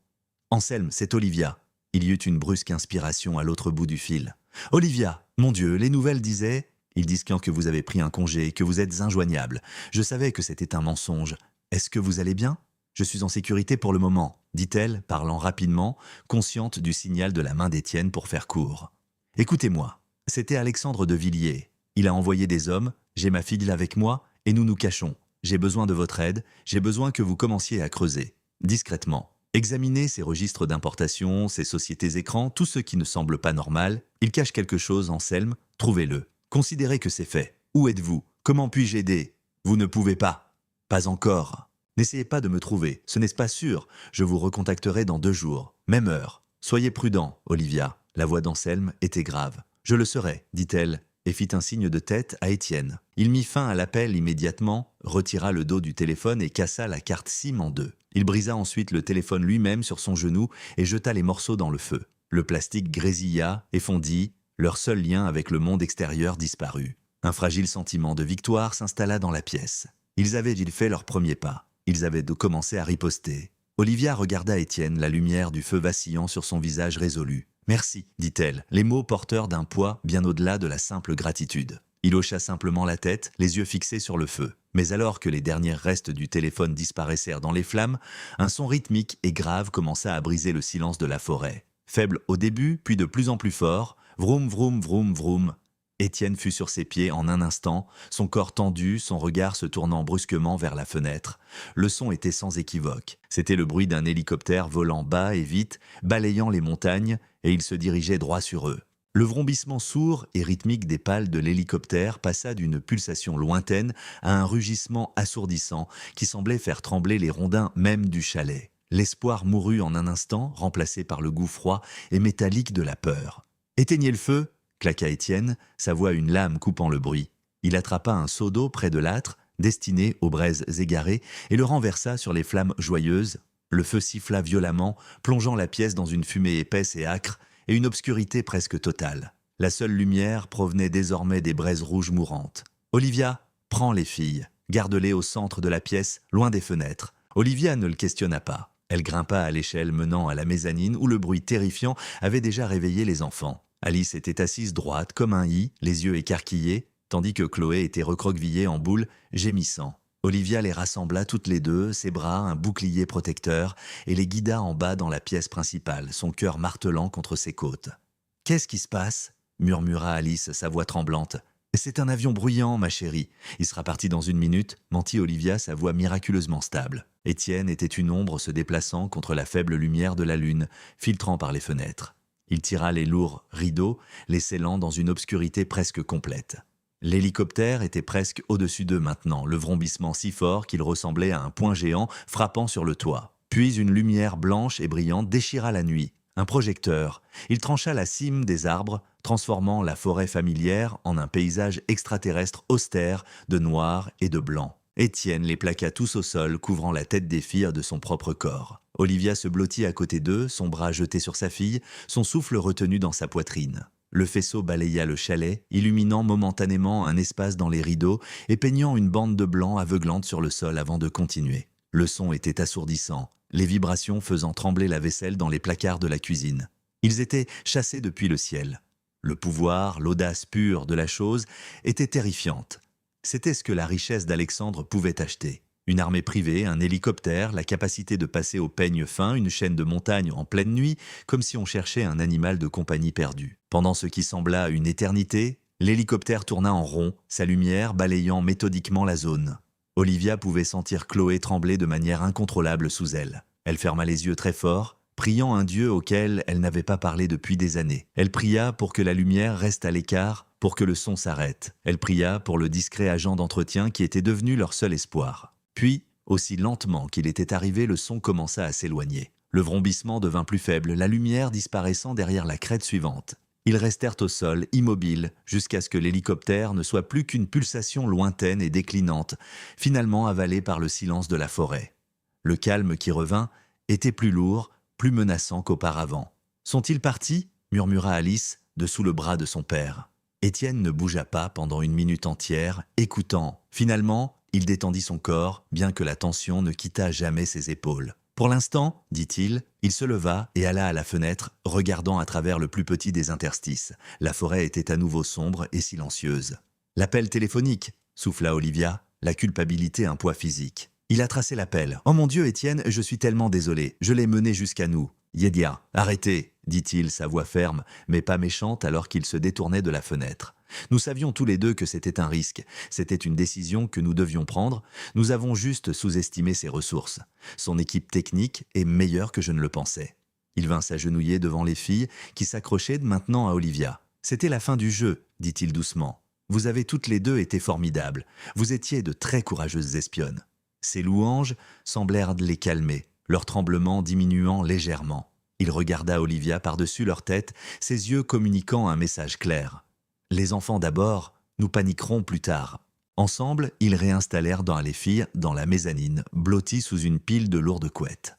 Anselme, c'est Olivia. » Il y eut une brusque inspiration à l'autre bout du fil. « Olivia, mon Dieu, les nouvelles disaient... » « Ils disent que vous avez pris un congé, que vous êtes injoignable. Je savais que c'était un mensonge. Est-ce que vous allez bien ? Je suis en sécurité pour le moment, » dit-elle, parlant rapidement, consciente du signal de la main d'Étienne pour faire court. « Écoutez-moi, c'était Alexandre de Villiers. Il a envoyé des hommes, j'ai ma fille avec moi, et nous nous cachons. J'ai besoin de votre aide, j'ai besoin que vous commenciez à creuser. Discrètement. Examinez ces registres d'importation, ces sociétés écrans, tout ce qui ne semble pas normal. Il cache quelque chose, Anselme, trouvez-le. Considérez que c'est fait. Où êtes-vous ? Comment puis-je aider ? Vous ne pouvez pas. Pas encore. N'essayez pas de me trouver, ce n'est pas sûr. Je vous recontacterai dans 2 jours. Même heure. Soyez prudent, Olivia. La voix d'Anselme était grave. Je le serai, dit-elle, et fit un signe de tête à Étienne. Il mit fin à l'appel immédiatement, retira le dos du téléphone et cassa la carte SIM en 2. Il brisa ensuite le téléphone lui-même sur son genou et jeta les morceaux dans le feu. Le plastique grésilla et fondit. Leur seul lien avec le monde extérieur disparut. Un fragile sentiment de victoire s'installa dans la pièce. Ils avaient fait leur premier pas. Ils avaient commencé à riposter. Olivia regarda Étienne, la lumière du feu vacillant sur son visage résolu. « Merci, dit-elle, les mots porteurs d'un poids bien au-delà de la simple gratitude. » Il hocha simplement la tête, les yeux fixés sur le feu. Mais alors que les derniers restes du téléphone disparaissèrent dans les flammes, un son rythmique et grave commença à briser le silence de la forêt. Faible au début, puis de plus en plus fort, vroom, vroom, vroom, vroom. Étienne fut sur ses pieds en un instant, son corps tendu, son regard se tournant brusquement vers la fenêtre. Le son était sans équivoque. C'était le bruit d'un hélicoptère volant bas et vite, balayant les montagnes, et il se dirigeait droit sur eux. Le vrombissement sourd et rythmique des pales de l'hélicoptère passa d'une pulsation lointaine à un rugissement assourdissant qui semblait faire trembler les rondins même du chalet. L'espoir mourut en un instant, remplacé par le goût froid et métallique de la peur. « Éteignez le feu !» claqua Étienne, sa voix une lame coupant le bruit. Il attrapa un seau d'eau près de l'âtre, destiné aux braises égarées, et le renversa sur les flammes joyeuses. Le feu siffla violemment, plongeant la pièce dans une fumée épaisse et âcre, et une obscurité presque totale. La seule lumière provenait désormais des braises rouges mourantes. « Olivia, prends les filles. Garde-les au centre de la pièce, loin des fenêtres. » Olivia ne le questionna pas. Elle grimpa à l'échelle menant à la mezzanine où le bruit terrifiant avait déjà réveillé les enfants. Alice était assise droite comme un i, les yeux écarquillés, tandis que Chloé était recroquevillée en boule, gémissant. Olivia les rassembla toutes les deux, ses bras, un bouclier protecteur, et les guida en bas dans la pièce principale, son cœur martelant contre ses côtes. « Qu'est-ce qui se passe ?» murmura Alice, sa voix tremblante. « C'est un avion bruyant, ma chérie. Il sera parti dans 1 minute, » mentit Olivia, sa voix miraculeusement stable. Étienne était une ombre se déplaçant contre la faible lumière de la lune, filtrant par les fenêtres. Il tira les lourds rideaux, les scellant dans une obscurité presque complète. L'hélicoptère était presque au-dessus d'eux maintenant, le vrombissement si fort qu'il ressemblait à un poing géant frappant sur le toit. Puis une lumière blanche et brillante déchira la nuit. Un projecteur. Il trancha la cime des arbres, transformant la forêt familière en un paysage extraterrestre austère de noir et de blanc. Étienne les plaqua tous au sol, couvrant la tête des filles de son propre corps. Olivia se blottit à côté d'eux, son bras jeté sur sa fille, son souffle retenu dans sa poitrine. Le faisceau balaya le chalet, illuminant momentanément un espace dans les rideaux et peignant une bande de blanc aveuglante sur le sol avant de continuer. Le son était assourdissant, les vibrations faisant trembler la vaisselle dans les placards de la cuisine. Ils étaient chassés depuis le ciel. Le pouvoir, l'audace pure de la chose était terrifiante. C'était ce que la richesse d'Alexandre pouvait acheter. Une armée privée, un hélicoptère, la capacité de passer au peigne fin une chaîne de montagnes en pleine nuit, comme si on cherchait un animal de compagnie perdu. Pendant ce qui sembla une éternité, l'hélicoptère tourna en rond, sa lumière balayant méthodiquement la zone. Olivia pouvait sentir Chloé trembler de manière incontrôlable sous elle. Elle ferma les yeux très fort, priant un Dieu auquel elle n'avait pas parlé depuis des années. Elle pria pour que la lumière reste à l'écart, pour que le son s'arrête. Elle pria pour le discret agent d'entretien qui était devenu leur seul espoir. Puis, aussi lentement qu'il était arrivé, le son commença à s'éloigner. Le vrombissement devint plus faible, la lumière disparaissant derrière la crête suivante. Ils restèrent au sol, immobiles, jusqu'à ce que l'hélicoptère ne soit plus qu'une pulsation lointaine et déclinante, finalement avalée par le silence de la forêt. Le calme qui revint était plus lourd, plus menaçant qu'auparavant. « Sont-ils partis ?» murmura Alice, dessous le bras de son père. Étienne ne bougea pas pendant une minute entière, écoutant. Finalement, il détendit son corps, bien que la tension ne quittât jamais ses épaules. Pour l'instant, dit-il, il se leva et alla à la fenêtre, regardant à travers le plus petit des interstices. La forêt était à nouveau sombre et silencieuse. « L'appel téléphonique !» souffla Olivia, la culpabilité un poids physique. Il a tracé l'appel. « Oh mon Dieu, Étienne, je suis tellement désolé. Je l'ai mené jusqu'à nous. »« Yédia, arrêtez !» dit-il, sa voix ferme, mais pas méchante alors qu'il se détournait de la fenêtre. Nous savions tous les deux que c'était un risque. C'était une décision que nous devions prendre. Nous avons juste sous-estimé ses ressources. Son équipe technique est meilleure que je ne le pensais. Il vint s'agenouiller devant les filles qui s'accrochaient maintenant à Olivia. « C'était la fin du jeu, dit-il doucement. Vous avez toutes les deux été formidables. Vous étiez de très courageuses espionnes. » Ces louanges semblèrent les calmer, leur tremblement diminuant légèrement. Il regarda Olivia par-dessus leur tête, ses yeux communiquant un message clair. « Les enfants d'abord, nous paniquerons plus tard. » Ensemble, ils réinstallèrent dans les filles dans la mezzanine, blotties sous une pile de lourdes couettes.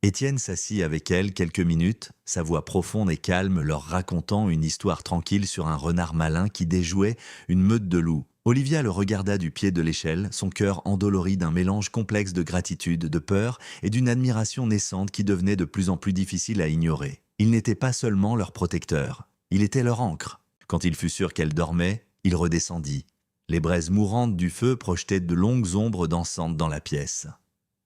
Étienne s'assit avec elles quelques minutes, sa voix profonde et calme leur racontant une histoire tranquille sur un renard malin qui déjouait une meute de loups. Olivia le regarda du pied de l'échelle, son cœur endolori d'un mélange complexe de gratitude, de peur et d'une admiration naissante qui devenait de plus en plus difficile à ignorer. Il n'était pas seulement leur protecteur, il était leur ancre. Quand il fut sûr qu'elle dormait, il redescendit. Les braises mourantes du feu projetaient de longues ombres dansantes dans la pièce.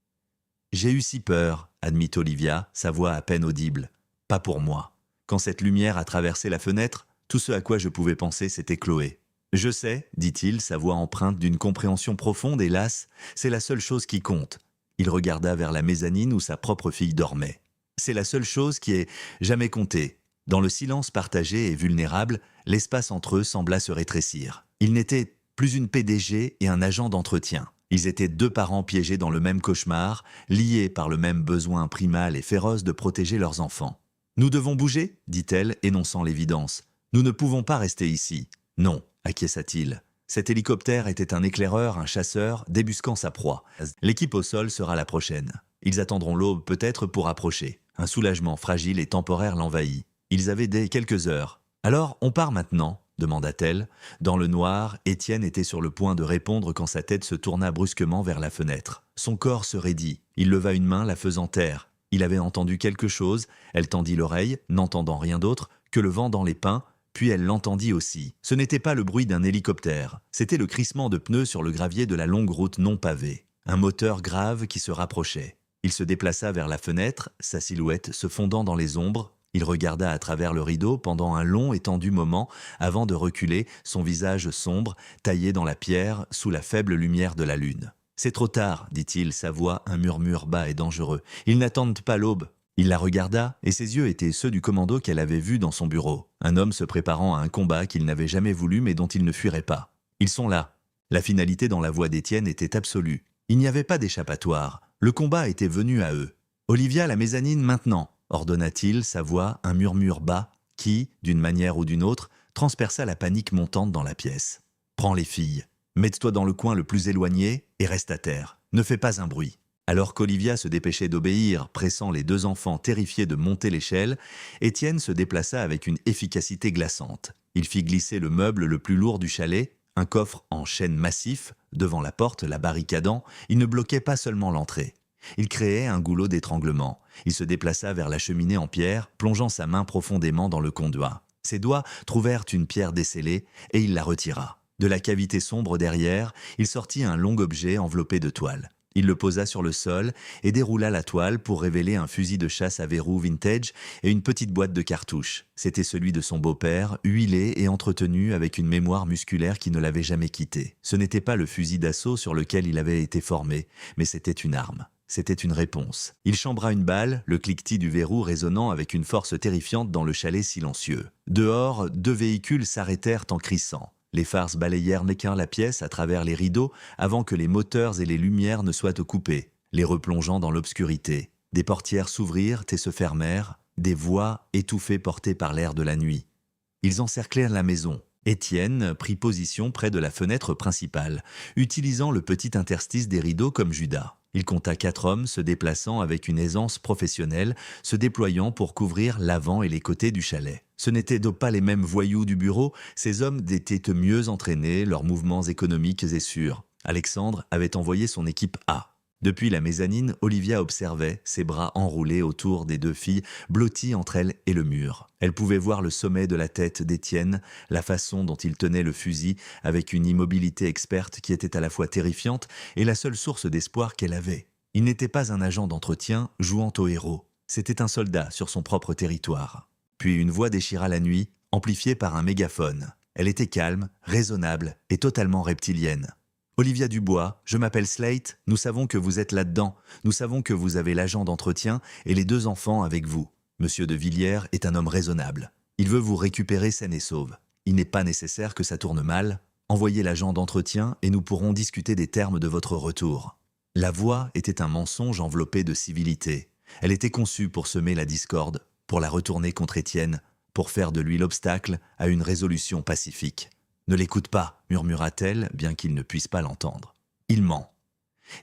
« J'ai eu si peur, » admit Olivia, sa voix à peine audible. « Pas pour moi. Quand cette lumière a traversé la fenêtre, tout ce à quoi je pouvais penser, c'était Chloé. »« Je sais, » dit-il, sa voix empreinte d'une compréhension profonde, hélas, c'est la seule chose qui compte. Il regarda vers la mezzanine où sa propre fille dormait. C'est la seule chose qui ait jamais compté. Dans le silence partagé et vulnérable, l'espace entre eux sembla se rétrécir. Ils n'étaient plus une PDG et un agent d'entretien. Ils étaient deux parents piégés dans le même cauchemar, liés par le même besoin primal et féroce de protéger leurs enfants. « Nous devons bouger » dit-elle, énonçant l'évidence. « Nous ne pouvons pas rester ici. »« Non » acquiesça-t-il. Cet hélicoptère était un éclaireur, un chasseur, débusquant sa proie. L'équipe au sol sera la prochaine. Ils attendront l'aube peut-être pour approcher. Un soulagement fragile et temporaire l'envahit. Ils avaient quelques heures. « Alors, on part maintenant ?» demanda-t-elle. Dans le noir, Étienne était sur le point de répondre quand sa tête se tourna brusquement vers la fenêtre. Son corps se raidit. Il leva une main, la faisant taire. Il avait entendu quelque chose. Elle tendit l'oreille, n'entendant rien d'autre que le vent dans les pins, puis elle l'entendit aussi. Ce n'était pas le bruit d'un hélicoptère. C'était le crissement de pneus sur le gravier de la longue route non pavée. Un moteur grave qui se rapprochait. Il se déplaça vers la fenêtre, sa silhouette se fondant dans les ombres. Il regarda à travers le rideau pendant un long et tendu moment avant de reculer, son visage sombre, taillé dans la pierre, sous la faible lumière de la lune. « C'est trop tard, dit-il, sa voix un murmure bas et dangereux. Ils n'attendent pas l'aube. » Il la regarda, et ses yeux étaient ceux du commando qu'elle avait vu dans son bureau. Un homme se préparant à un combat qu'il n'avait jamais voulu mais dont il ne fuirait pas. « Ils sont là. » La finalité dans la voix d'Étienne était absolue. Il n'y avait pas d'échappatoire. Le combat était venu à eux. « Olivia, la mezzanine maintenant !» ordonna-t-il, sa voix, un murmure bas, qui, d'une manière ou d'une autre, transperça la panique montante dans la pièce. « Prends les filles. Mets-toi dans le coin le plus éloigné et reste à terre. Ne fais pas un bruit. » Alors qu'Olivia se dépêchait d'obéir, pressant les deux enfants terrifiés de monter l'échelle, Étienne se déplaça avec une efficacité glaçante. Il fit glisser le meuble le plus lourd du chalet, un coffre en chêne massif, devant la porte, la barricadant. Il ne bloquait pas seulement l'entrée. Il créait un goulot d'étranglement. Il se déplaça vers la cheminée en pierre, plongeant sa main profondément dans le conduit. Ses doigts trouvèrent une pierre descellée et il la retira. De la cavité sombre derrière, il sortit un long objet enveloppé de toile. Il le posa sur le sol et déroula la toile pour révéler un fusil de chasse à verrou vintage et une petite boîte de cartouches. C'était celui de son beau-père, huilé et entretenu avec une mémoire musculaire qui ne l'avait jamais quitté. Ce n'était pas le fusil d'assaut sur lequel il avait été formé, mais c'était une arme. C'était une réponse. Il chambra une balle, le cliquetis du verrou résonnant avec une force terrifiante dans le chalet silencieux. Dehors, 2 véhicules s'arrêtèrent en crissant. Les phares balayèrent n'équin la pièce à travers les rideaux avant que les moteurs et les lumières ne soient coupés, les replongeant dans l'obscurité. Des portières s'ouvrirent et se fermèrent, des voix étouffées portées par l'air de la nuit. Ils encerclèrent la maison. Étienne prit position près de la fenêtre principale, utilisant le petit interstice des rideaux comme Judas. Il compta 4 hommes se déplaçant avec une aisance professionnelle, se déployant pour couvrir l'avant et les côtés du chalet. Ce n'étaient donc pas les mêmes voyous du bureau, ces hommes étaient mieux entraînés, leurs mouvements économiques et sûrs. Alexandre avait envoyé son équipe A. Depuis la mezzanine, Olivia observait, ses bras enroulés autour des 2 filles, blotties entre elle et le mur. Elle pouvait voir le sommet de la tête d'Étienne, la façon dont il tenait le fusil, avec une immobilité experte qui était à la fois terrifiante et la seule source d'espoir qu'elle avait. Il n'était pas un agent d'entretien jouant au héros. C'était un soldat sur son propre territoire. Puis une voix déchira la nuit, amplifiée par un mégaphone. Elle était calme, raisonnable et totalement reptilienne. Olivia Dubois, je m'appelle Slate, nous savons que vous êtes là-dedans, nous savons que vous avez l'agent d'entretien et les 2 enfants avec vous. Monsieur de Villiers est un homme raisonnable. Il veut vous récupérer saine et sauve. Il n'est pas nécessaire que ça tourne mal. Envoyez l'agent d'entretien et nous pourrons discuter des termes de votre retour. La voix était un mensonge enveloppé de civilité. Elle était conçue pour semer la discorde, pour la retourner contre Étienne, pour faire de lui l'obstacle à une résolution pacifique. « Ne l'écoute pas », murmura-t-elle, bien qu'il ne puisse pas l'entendre. Il ment.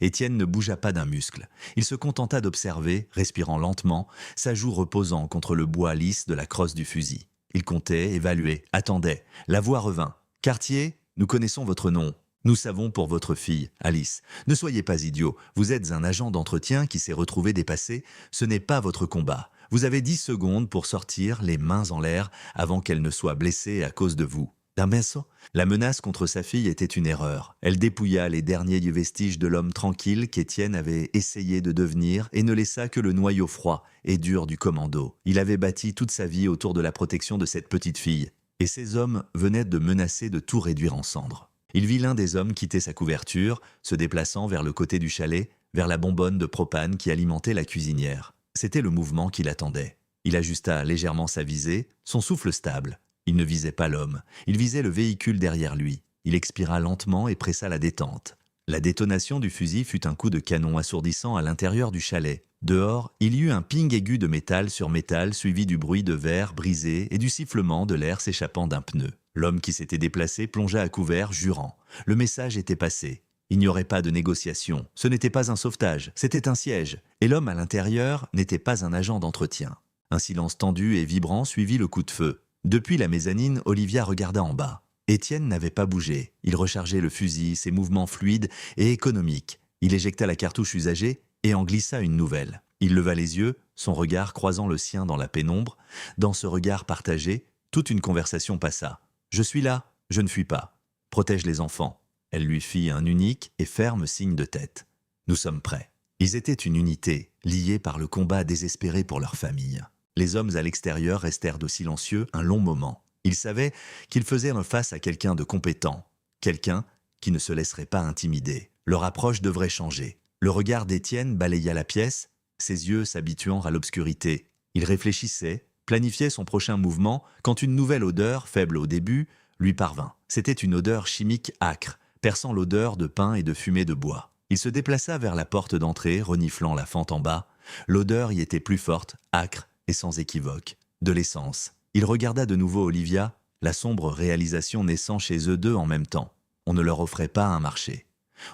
Étienne ne bougea pas d'un muscle. Il se contenta d'observer, respirant lentement, sa joue reposant contre le bois lisse de la crosse du fusil. Il comptait, évaluait, attendait. La voix revint. « Cartier, nous connaissons votre nom. Nous savons pour votre fille, Alice. Ne soyez pas idiot. Vous êtes un agent d'entretien qui s'est retrouvé dépassé. Ce n'est pas votre combat. Vous avez 10 secondes pour sortir les mains en l'air avant qu'elle ne soit blessée à cause de vous. » D'un pinceau. La menace contre sa fille était une erreur. Elle dépouilla les derniers vestiges de l'homme tranquille qu'Étienne avait essayé de devenir et ne laissa que le noyau froid et dur du commando. Il avait bâti toute sa vie autour de la protection de cette petite fille. Et ces hommes venaient de menacer de tout réduire en cendres. Il vit l'un des hommes quitter sa couverture, se déplaçant vers le côté du chalet, vers la bonbonne de propane qui alimentait la cuisinière. C'était le mouvement qu'il attendait. Il ajusta légèrement sa visée, son souffle stable. Il ne visait pas l'homme, il visait le véhicule derrière lui. Il expira lentement et pressa la détente. La détonation du fusil fut un coup de canon assourdissant à l'intérieur du chalet. Dehors, il y eut un ping aigu de métal sur métal suivi du bruit de verre brisé et du sifflement de l'air s'échappant d'un pneu. L'homme qui s'était déplacé plongea à couvert, jurant. Le message était passé. Il n'y aurait pas de négociation. Ce n'était pas un sauvetage, c'était un siège. Et l'homme à l'intérieur n'était pas un agent d'entretien. Un silence tendu et vibrant suivit le coup de feu. Depuis la mezzanine, Olivia regarda en bas. Étienne n'avait pas bougé. Il rechargeait le fusil, ses mouvements fluides et économiques. Il éjecta la cartouche usagée et en glissa une nouvelle. Il leva les yeux, son regard croisant le sien dans la pénombre. Dans ce regard partagé, toute une conversation passa. « Je suis là, je ne fuis pas. Protège les enfants. » Elle lui fit un unique et ferme signe de tête. « Nous sommes prêts. » Ils étaient une unité, liés par le combat désespéré pour leur famille. Les hommes à l'extérieur restèrent de silencieux un long moment. Ils savaient qu'ils faisaient face à quelqu'un de compétent, quelqu'un qui ne se laisserait pas intimider. Leur approche devrait changer. Le regard d'Étienne balaya la pièce, ses yeux s'habituant à l'obscurité. Il réfléchissait, planifiait son prochain mouvement, quand une nouvelle odeur, faible au début, lui parvint. C'était une odeur chimique âcre, perçant l'odeur de pain et de fumée de bois. Il se déplaça vers la porte d'entrée, reniflant la fente en bas. L'odeur y était plus forte, âcre et sans équivoque. De l'essence. Il regarda de nouveau Olivia, la sombre réalisation naissant chez eux 2 en même temps. On ne leur offrait pas un marché.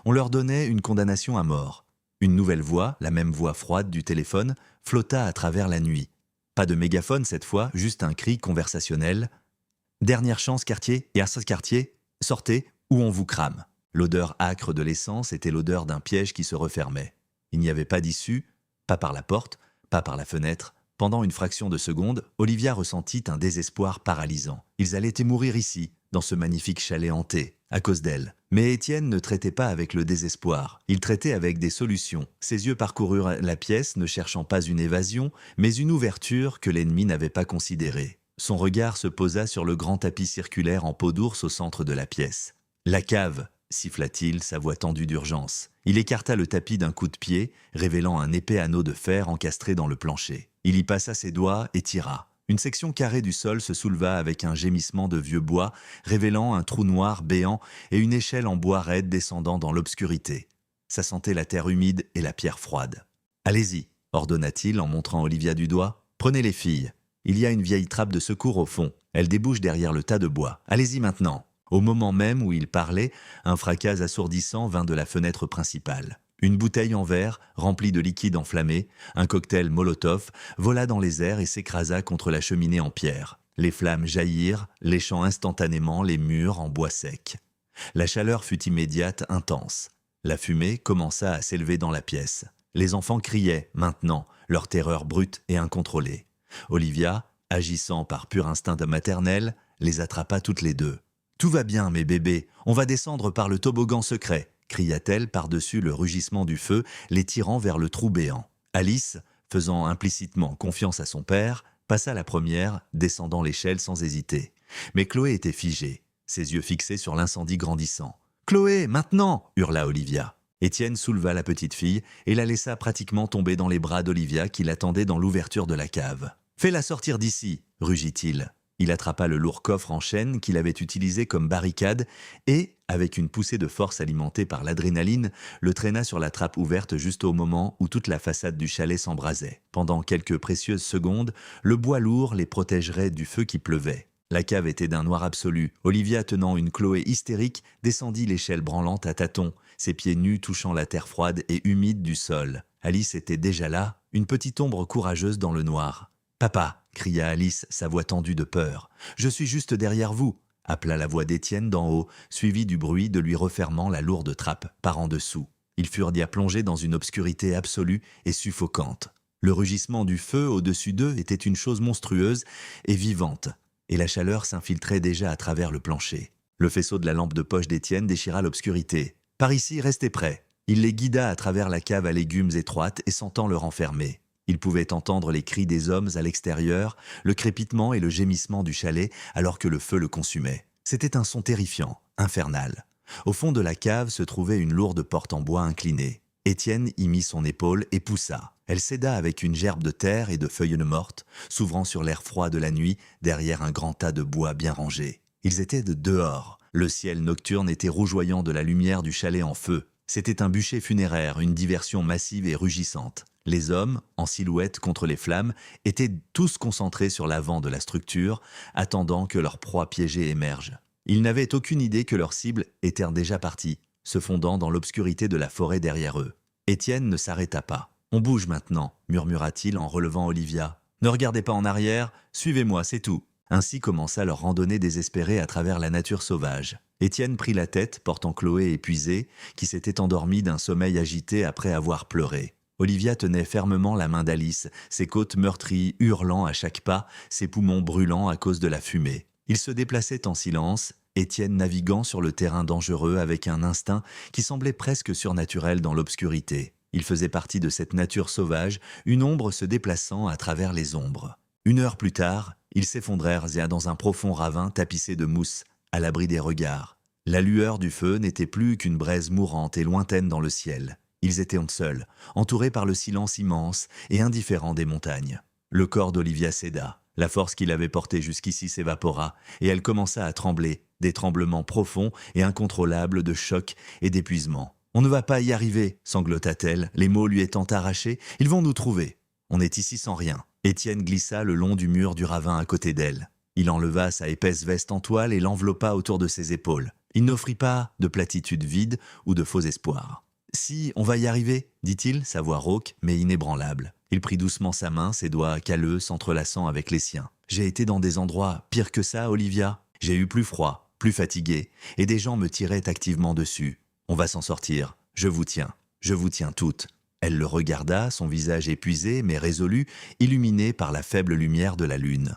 On leur donnait une condamnation à mort. Une nouvelle voix, la même voix froide du téléphone, flotta à travers la nuit. Pas de mégaphone cette fois, juste un cri conversationnel. « Dernière chance, Cartier, et à ce quartier, sortez ou on vous crame. » L'odeur âcre de l'essence était l'odeur d'un piège qui se refermait. Il n'y avait pas d'issue, pas par la porte, pas par la fenêtre. Pendant une fraction de seconde, Olivia ressentit un désespoir paralysant. Ils allaient mourir ici, dans ce magnifique chalet hanté, à cause d'elle. Mais Étienne ne traitait pas avec le désespoir. Il traitait avec des solutions. Ses yeux parcoururent la pièce, ne cherchant pas une évasion, mais une ouverture que l'ennemi n'avait pas considérée. Son regard se posa sur le grand tapis circulaire en peau d'ours au centre de la pièce. « La cave !» siffla-t-il, sa voix tendue d'urgence. Il écarta le tapis d'un coup de pied, révélant un épais anneau de fer encastré dans le plancher. Il y passa ses doigts et tira. Une section carrée du sol se souleva avec un gémissement de vieux bois, révélant un trou noir béant et une échelle en bois raide descendant dans l'obscurité. Ça sentait la terre humide et la pierre froide. « Allez-y !» ordonna-t-il en montrant Olivia du doigt. « Prenez les filles. Il y a une vieille trappe de secours au fond. Elle débouche derrière le tas de bois. Allez-y maintenant !» Au moment même où il parlait, un fracas assourdissant vint de la fenêtre principale. Une bouteille en verre, remplie de liquide enflammé, un cocktail Molotov, vola dans les airs et s'écrasa contre la cheminée en pierre. Les flammes jaillirent, léchant instantanément les murs en bois sec. La chaleur fut immédiate, intense. La fumée commença à s'élever dans la pièce. Les enfants criaient, maintenant, leur terreur brute et incontrôlée. Olivia, agissant par pur instinct maternel, les attrapa toutes les deux. « Tout va bien, mes bébés, on va descendre par le toboggan secret !» cria-t-elle par-dessus le rugissement du feu, les tirant vers le trou béant. Alice, faisant implicitement confiance à son père, passa la première, descendant l'échelle sans hésiter. Mais Chloé était figée, ses yeux fixés sur l'incendie grandissant. « Chloé, maintenant !» hurla Olivia. Étienne souleva la petite fille et la laissa pratiquement tomber dans les bras d'Olivia qui l'attendait dans l'ouverture de la cave. « Fais-la sortir d'ici !» rugit-il. Il attrapa le lourd coffre en chêne qu'il avait utilisé comme barricade et, avec une poussée de force alimentée par l'adrénaline, le traîna sur la trappe ouverte juste au moment où toute la façade du chalet s'embrasait. Pendant quelques précieuses secondes, le bois lourd les protégerait du feu qui pleuvait. La cave était d'un noir absolu. Olivia, tenant une Chloé hystérique, descendit l'échelle branlante à tâtons, ses pieds nus touchant la terre froide et humide du sol. Alice était déjà là, une petite ombre courageuse dans le noir. « Papa !» cria Alice, sa voix tendue de peur. « Je suis juste derrière vous !» appela la voix d'Étienne d'en haut, suivie du bruit de lui refermant la lourde trappe par en dessous. Ils furent bien plongés dans une obscurité absolue et suffocante. Le rugissement du feu au-dessus d'eux était une chose monstrueuse et vivante, et la chaleur s'infiltrait déjà à travers le plancher. Le faisceau de la lampe de poche d'Étienne déchira l'obscurité. « Par ici, restez prêts !» Il les guida à travers la cave à légumes étroite et sentant le renfermer. Il pouvait entendre les cris des hommes à l'extérieur, le crépitement et le gémissement du chalet alors que le feu le consumait. C'était un son terrifiant, infernal. Au fond de la cave se trouvait une lourde porte en bois inclinée. Étienne y mit son épaule et poussa. Elle céda avec une gerbe de terre et de feuilles mortes, s'ouvrant sur l'air froid de la nuit derrière un grand tas de bois bien rangé. Ils étaient de dehors. Le ciel nocturne était rougeoyant de la lumière du chalet en feu. C'était un bûcher funéraire, une diversion massive et rugissante. Les hommes, en silhouette contre les flammes, étaient tous concentrés sur l'avant de la structure, attendant que leur proie piégée émerge. Ils n'avaient aucune idée que leur cible était déjà partie, se fondant dans l'obscurité de la forêt derrière eux. Étienne ne s'arrêta pas. « On bouge maintenant », murmura-t-il en relevant Olivia. « Ne regardez pas en arrière, suivez-moi, c'est tout. » Ainsi commença leur randonnée désespérée à travers la nature sauvage. Étienne prit la tête, portant Chloé épuisée, qui s'était endormie d'un sommeil agité après avoir pleuré. Olivia tenait fermement la main d'Alice, ses côtes meurtries, hurlant à chaque pas, ses poumons brûlants à cause de la fumée. Ils se déplaçaient en silence, Étienne naviguant sur le terrain dangereux avec un instinct qui semblait presque surnaturel dans l'obscurité. Il faisait partie de cette nature sauvage, une ombre se déplaçant à travers les ombres. 1 heure plus tard, ils s'effondrèrent dans un profond ravin tapissé de mousse, à l'abri des regards. La lueur du feu n'était plus qu'une braise mourante et lointaine dans le ciel. Ils étaient seuls, entourés par le silence immense et indifférent des montagnes. Le corps d'Olivia céda. La force qui l'avait portée jusqu'ici s'évapora, et elle commença à trembler, des tremblements profonds et incontrôlables de choc et d'épuisement. « On ne va pas y arriver !» sanglota-t-elle, les mots lui étant arrachés. « Ils vont nous trouver. On est ici sans rien. » Étienne glissa le long du mur du ravin à côté d'elle. Il enleva sa épaisse veste en toile et l'enveloppa autour de ses épaules. Il n'offrit pas de platitude vide ou de faux espoirs. « Si, on va y arriver !» dit-il, sa voix rauque mais inébranlable. Il prit doucement sa main, ses doigts calleux s'entrelaçant avec les siens. « J'ai été dans des endroits pires que ça, Olivia. J'ai eu plus froid, plus fatigué, et des gens me tiraient activement dessus. On va s'en sortir. Je vous tiens toutes. » Elle le regarda, son visage épuisé mais résolu, illuminé par la faible lumière de la lune.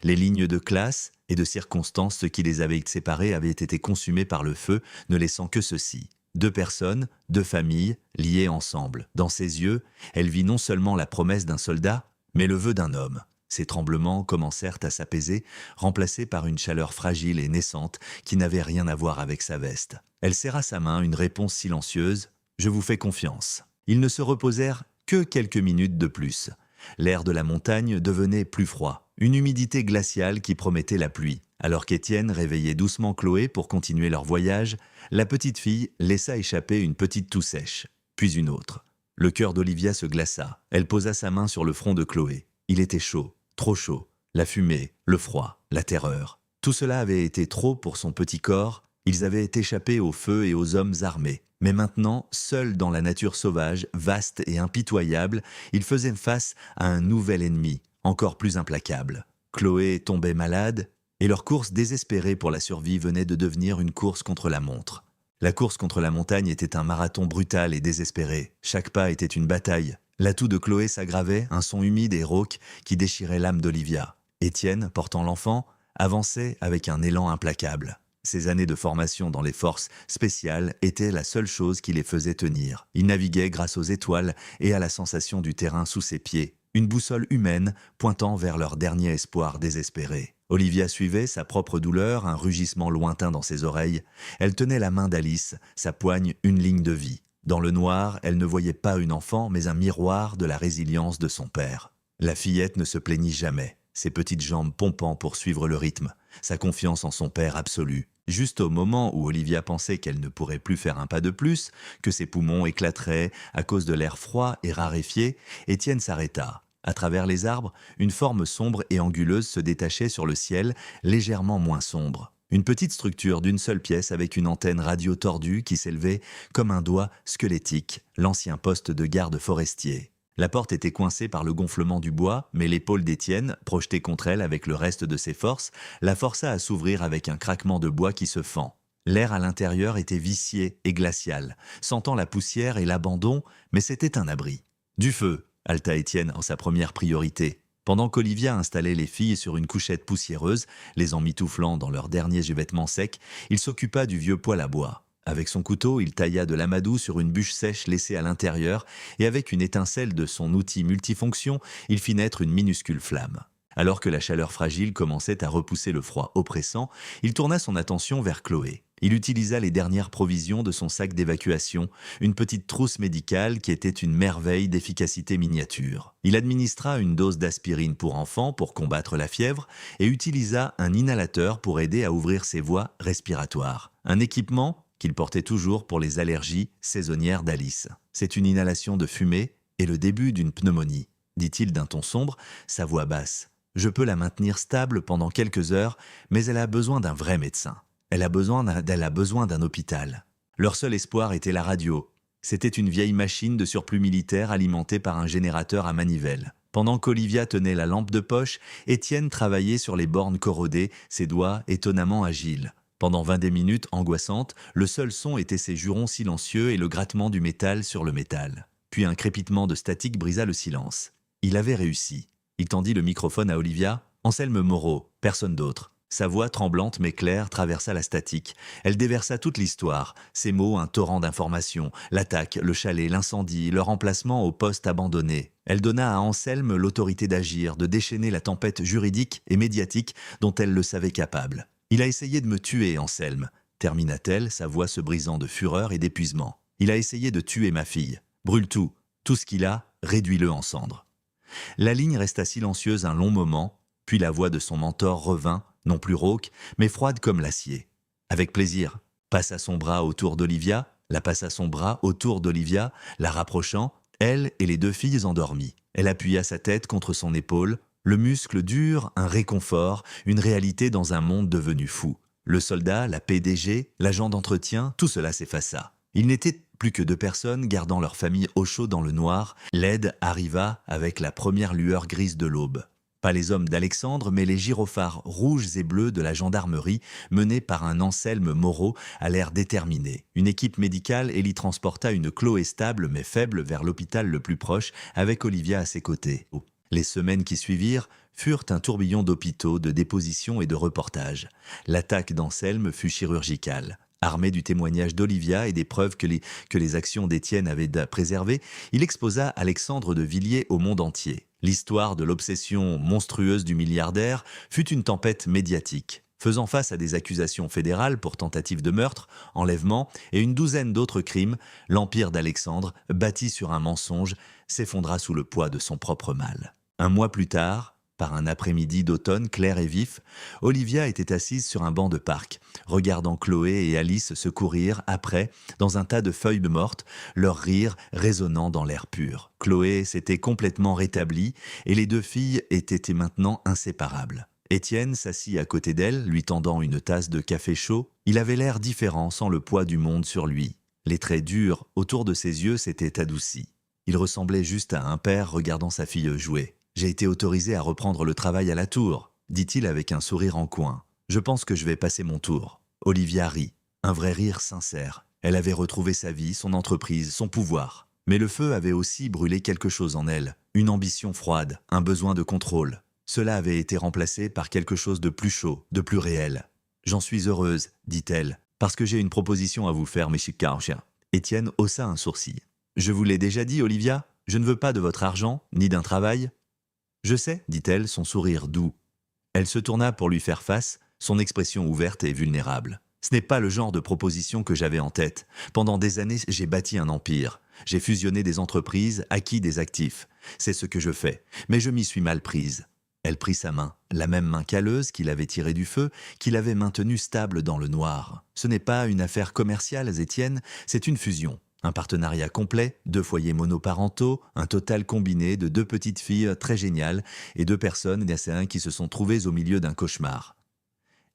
Les lignes de classe et de circonstances qui les avaient séparés avaient été consumées par le feu, ne laissant que ceci. Deux personnes, deux familles, liées ensemble. Dans ses yeux, elle vit non seulement la promesse d'un soldat, mais le vœu d'un homme. Ses tremblements commencèrent à s'apaiser, remplacés par une chaleur fragile et naissante qui n'avait rien à voir avec sa veste. Elle serra sa main, une réponse silencieuse « Je vous fais confiance ». Ils ne se reposèrent que quelques minutes de plus. L'air de la montagne devenait plus froid, une humidité glaciale qui promettait la pluie. Alors qu'Étienne réveillait doucement Chloé pour continuer leur voyage, la petite fille laissa échapper une petite toux sèche, puis une autre. Le cœur d'Olivia se glaça. Elle posa sa main sur le front de Chloé. Il était chaud, trop chaud. La fumée, le froid, la terreur. Tout cela avait été trop pour son petit corps. Ils avaient échappé au feu et aux hommes armés. Mais maintenant, seuls dans la nature sauvage, vaste et impitoyable, ils faisaient face à un nouvel ennemi, encore plus implacable. Chloé tombait malade, et leur course désespérée pour la survie venait de devenir une course contre la montre. La course contre la montagne était un marathon brutal et désespéré. Chaque pas était une bataille. La toux de Chloé s'aggravait, un son humide et rauque qui déchirait l'âme d'Olivia. Étienne, portant l'enfant, avançait avec un élan implacable. Ces années de formation dans les forces spéciales étaient la seule chose qui les faisait tenir. Il naviguait grâce aux étoiles et à la sensation du terrain sous ses pieds, une boussole humaine pointant vers leur dernier espoir désespéré. Olivia suivait sa propre douleur, un rugissement lointain dans ses oreilles. Elle tenait la main d'Alice, sa poigne une ligne de vie. Dans le noir, elle ne voyait pas une enfant, mais un miroir de la résilience de son père. La fillette ne se plaignit jamais, ses petites jambes pompant pour suivre le rythme, sa confiance en son père absolu. Juste au moment où Olivia pensait qu'elle ne pourrait plus faire un pas de plus, que ses poumons éclateraient à cause de l'air froid et raréfié, Étienne s'arrêta. À travers les arbres, une forme sombre et anguleuse se détachait sur le ciel, légèrement moins sombre. Une petite structure d'une seule pièce avec une antenne radio tordue qui s'élevait comme un doigt squelettique, l'ancien poste de garde forestier. La porte était coincée par le gonflement du bois, mais l'épaule d'Étienne, projetée contre elle avec le reste de ses forces, la força à s'ouvrir avec un craquement de bois qui se fend. L'air à l'intérieur était vicié et glacial, sentant la poussière et l'abandon, mais c'était un abri. Du feu, halta Étienne en sa première priorité. Pendant qu'Olivia installait les filles sur une couchette poussiéreuse, les emmitouflant dans leurs derniers vêtements secs, il s'occupa du vieux poêle à bois. Avec son couteau, il tailla de l'amadou sur une bûche sèche laissée à l'intérieur et avec une étincelle de son outil multifonction, il fit naître une minuscule flamme. Alors que la chaleur fragile commençait à repousser le froid oppressant, il tourna son attention vers Chloé. Il utilisa les dernières provisions de son sac d'évacuation, une petite trousse médicale qui était une merveille d'efficacité miniature. Il administra une dose d'aspirine pour enfants pour combattre la fièvre et utilisa un inhalateur pour aider à ouvrir ses voies respiratoires. Un équipement qu'il portait toujours pour les allergies saisonnières d'Alice. C'est une inhalation de fumée et le début d'une pneumonie, dit-il d'un ton sombre, sa voix basse. Je peux la maintenir stable pendant quelques heures, mais elle a besoin d'un vrai médecin. Elle a besoin d'un hôpital. Leur seul espoir était la radio. C'était une vieille machine de surplus militaire alimentée par un générateur à manivelle. Pendant qu'Olivia tenait la lampe de poche, Étienne travaillait sur les bornes corrodées, ses doigts étonnamment agiles. Pendant 20 minutes angoissantes, le seul son était ses jurons silencieux et le grattement du métal sur le métal. Puis un crépitement de statique brisa le silence. Il avait réussi. Il tendit le microphone à Olivia. « Anselme Moreau, personne d'autre. » Sa voix tremblante mais claire traversa la statique. Elle déversa toute l'histoire, ses mots un torrent d'informations, l'attaque, le chalet, l'incendie, leur emplacement au poste abandonné. Elle donna à Anselme l'autorité d'agir, de déchaîner la tempête juridique et médiatique dont elle le savait capable. « Il a essayé de me tuer, Anselme », termina-t-elle, sa voix se brisant de fureur et d'épuisement. « Il a essayé de tuer ma fille. Brûle tout ce qu'il a, réduis-le en cendres. » La ligne resta silencieuse un long moment, puis la voix de son mentor revint, non plus rauque, mais froide comme l'acier. Avec plaisir, passa son bras autour d'Olivia, la rapprochant, elle et les deux filles endormies. Elle appuya sa tête contre son épaule, le muscle dur, un réconfort, une réalité dans un monde devenu fou. Le soldat, la PDG, l'agent d'entretien, tout cela s'effaça. Il n'était plus que deux personnes gardant leur famille au chaud dans le noir. L'aide arriva avec la première lueur grise de l'aube. Pas les hommes d'Alexandre, mais les gyrophares rouges et bleus de la gendarmerie, menés par un Anselme Moreau à l'air déterminé. Une équipe médicale et l'y transporta une Chloé stable mais faible vers l'hôpital le plus proche, avec Olivia à ses côtés. Les semaines qui suivirent furent un tourbillon d'hôpitaux, de dépositions et de reportages. L'attaque d'Anselme fut chirurgicale. Armé du témoignage d'Olivia et des preuves que les actions d'Étienne avaient préservées, il exposa Alexandre de Villiers au monde entier. L'histoire de l'obsession monstrueuse du milliardaire fut une tempête médiatique. Faisant face à des accusations fédérales pour tentative de meurtre, enlèvement et une douzaine d'autres crimes, l'empire d'Alexandre, bâti sur un mensonge, s'effondra sous le poids de son propre mal. Un mois plus tard, par un après-midi d'automne clair et vif, Olivia était assise sur un banc de parc, regardant Chloé et Alice se courir après, dans un tas de feuilles mortes, leur rire résonnant dans l'air pur. Chloé s'était complètement rétablie et les deux filles étaient maintenant inséparables. Étienne s'assit à côté d'elle, lui tendant une tasse de café chaud. Il avait l'air différent sans le poids du monde sur lui. Les traits durs autour de ses yeux s'étaient adoucis. Il ressemblait juste à un père regardant sa fille jouer. « J'ai été autorisé à reprendre le travail à la tour », dit-il avec un sourire en coin. « Je pense que je vais passer mon tour. » Olivia rit, un vrai rire sincère. Elle avait retrouvé sa vie, son entreprise, son pouvoir. Mais le feu avait aussi brûlé quelque chose en elle, une ambition froide, un besoin de contrôle. Cela avait été remplacé par quelque chose de plus chaud, de plus réel. « J'en suis heureuse, dit-elle, parce que j'ai une proposition à vous faire, monsieur Karchien. » Étienne haussa un sourcil. « Je vous l'ai déjà dit, Olivia, je ne veux pas de votre argent, ni d'un travail. » « Je sais, dit-elle, son sourire doux. Elle se tourna pour lui faire face, son expression ouverte et vulnérable. « Ce n'est pas le genre de proposition que j'avais en tête. Pendant des années, j'ai bâti un empire. J'ai fusionné des entreprises, acquis des actifs. C'est ce que je fais, mais je m'y suis mal prise. » Elle prit sa main, la même main calleuse qu'il avait tirée du feu, qu'il avait maintenue stable dans le noir. « Ce n'est pas une affaire commerciale, Étienne, c'est une fusion. » Un partenariat complet, 2 foyers monoparentaux, un total combiné de 2 petites filles très géniales et 2 personnes lycéens qui se sont trouvées au milieu d'un cauchemar.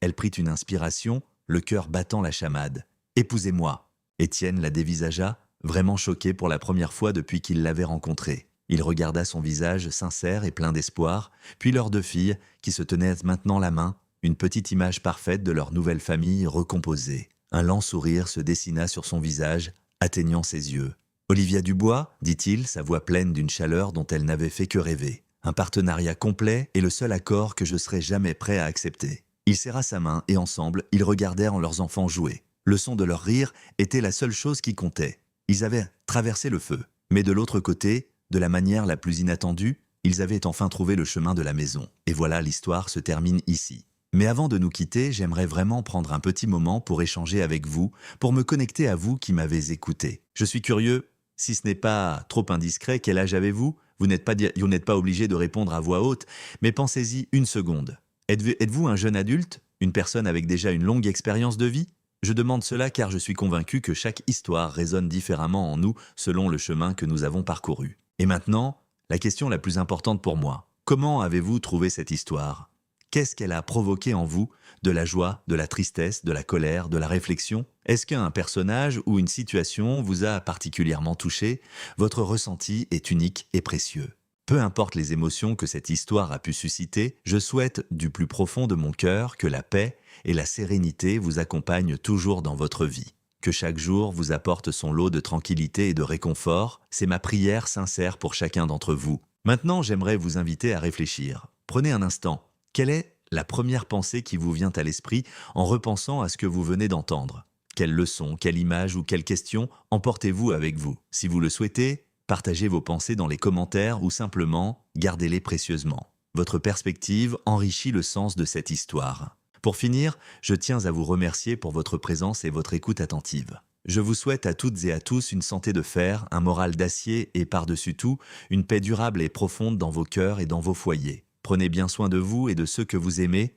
Elle prit une inspiration, le cœur battant la chamade. « Épousez-moi !» Étienne la dévisagea, vraiment choqué pour la première fois depuis qu'il l'avait rencontrée. Il regarda son visage sincère et plein d'espoir, puis leurs 2 filles qui se tenaient maintenant la main, une petite image parfaite de leur nouvelle famille recomposée. Un lent sourire se dessina sur son visage, atteignant ses yeux. « Olivia Dubois, dit-il, sa voix pleine d'une chaleur dont elle n'avait fait que rêver. Un partenariat complet est le seul accord que je serai jamais prêt à accepter. » Il serra sa main et ensemble, ils regardèrent leurs enfants jouer. Le son de leur rire était la seule chose qui comptait. Ils avaient traversé le feu. Mais de l'autre côté, de la manière la plus inattendue, ils avaient enfin trouvé le chemin de la maison. Et voilà, l'histoire se termine ici. Mais avant de nous quitter, j'aimerais vraiment prendre un petit moment pour échanger avec vous, pour me connecter à vous qui m'avez écouté. Je suis curieux, si ce n'est pas trop indiscret, quel âge avez-vous ? Vous n'êtes pas obligé de répondre à voix haute, mais pensez-y une seconde. Êtes-vous un jeune adulte, une personne avec déjà une longue expérience de vie ? Je demande cela car je suis convaincu que chaque histoire résonne différemment en nous selon le chemin que nous avons parcouru. Et maintenant, la question la plus importante pour moi. Comment avez-vous trouvé cette histoire ? Qu'est-ce qu'elle a provoqué en vous ? De la joie, de la tristesse, de la colère, de la réflexion ? Est-ce qu'un personnage ou une situation vous a particulièrement touché ? Votre ressenti est unique et précieux. Peu importe les émotions que cette histoire a pu susciter, je souhaite du plus profond de mon cœur que la paix et la sérénité vous accompagnent toujours dans votre vie. Que chaque jour vous apporte son lot de tranquillité et de réconfort, c'est ma prière sincère pour chacun d'entre vous. Maintenant, j'aimerais vous inviter à réfléchir. Prenez un instant. Quelle est la première pensée qui vous vient à l'esprit en repensant à ce que vous venez d'entendre ? Quelle leçon, quelle image ou quelle question emportez-vous avec vous ? Si vous le souhaitez, partagez vos pensées dans les commentaires ou simplement gardez-les précieusement. Votre perspective enrichit le sens de cette histoire. Pour finir, je tiens à vous remercier pour votre présence et votre écoute attentive. Je vous souhaite à toutes et à tous une santé de fer, un moral d'acier et par-dessus tout, une paix durable et profonde dans vos cœurs et dans vos foyers. Prenez bien soin de vous et de ceux que vous aimez.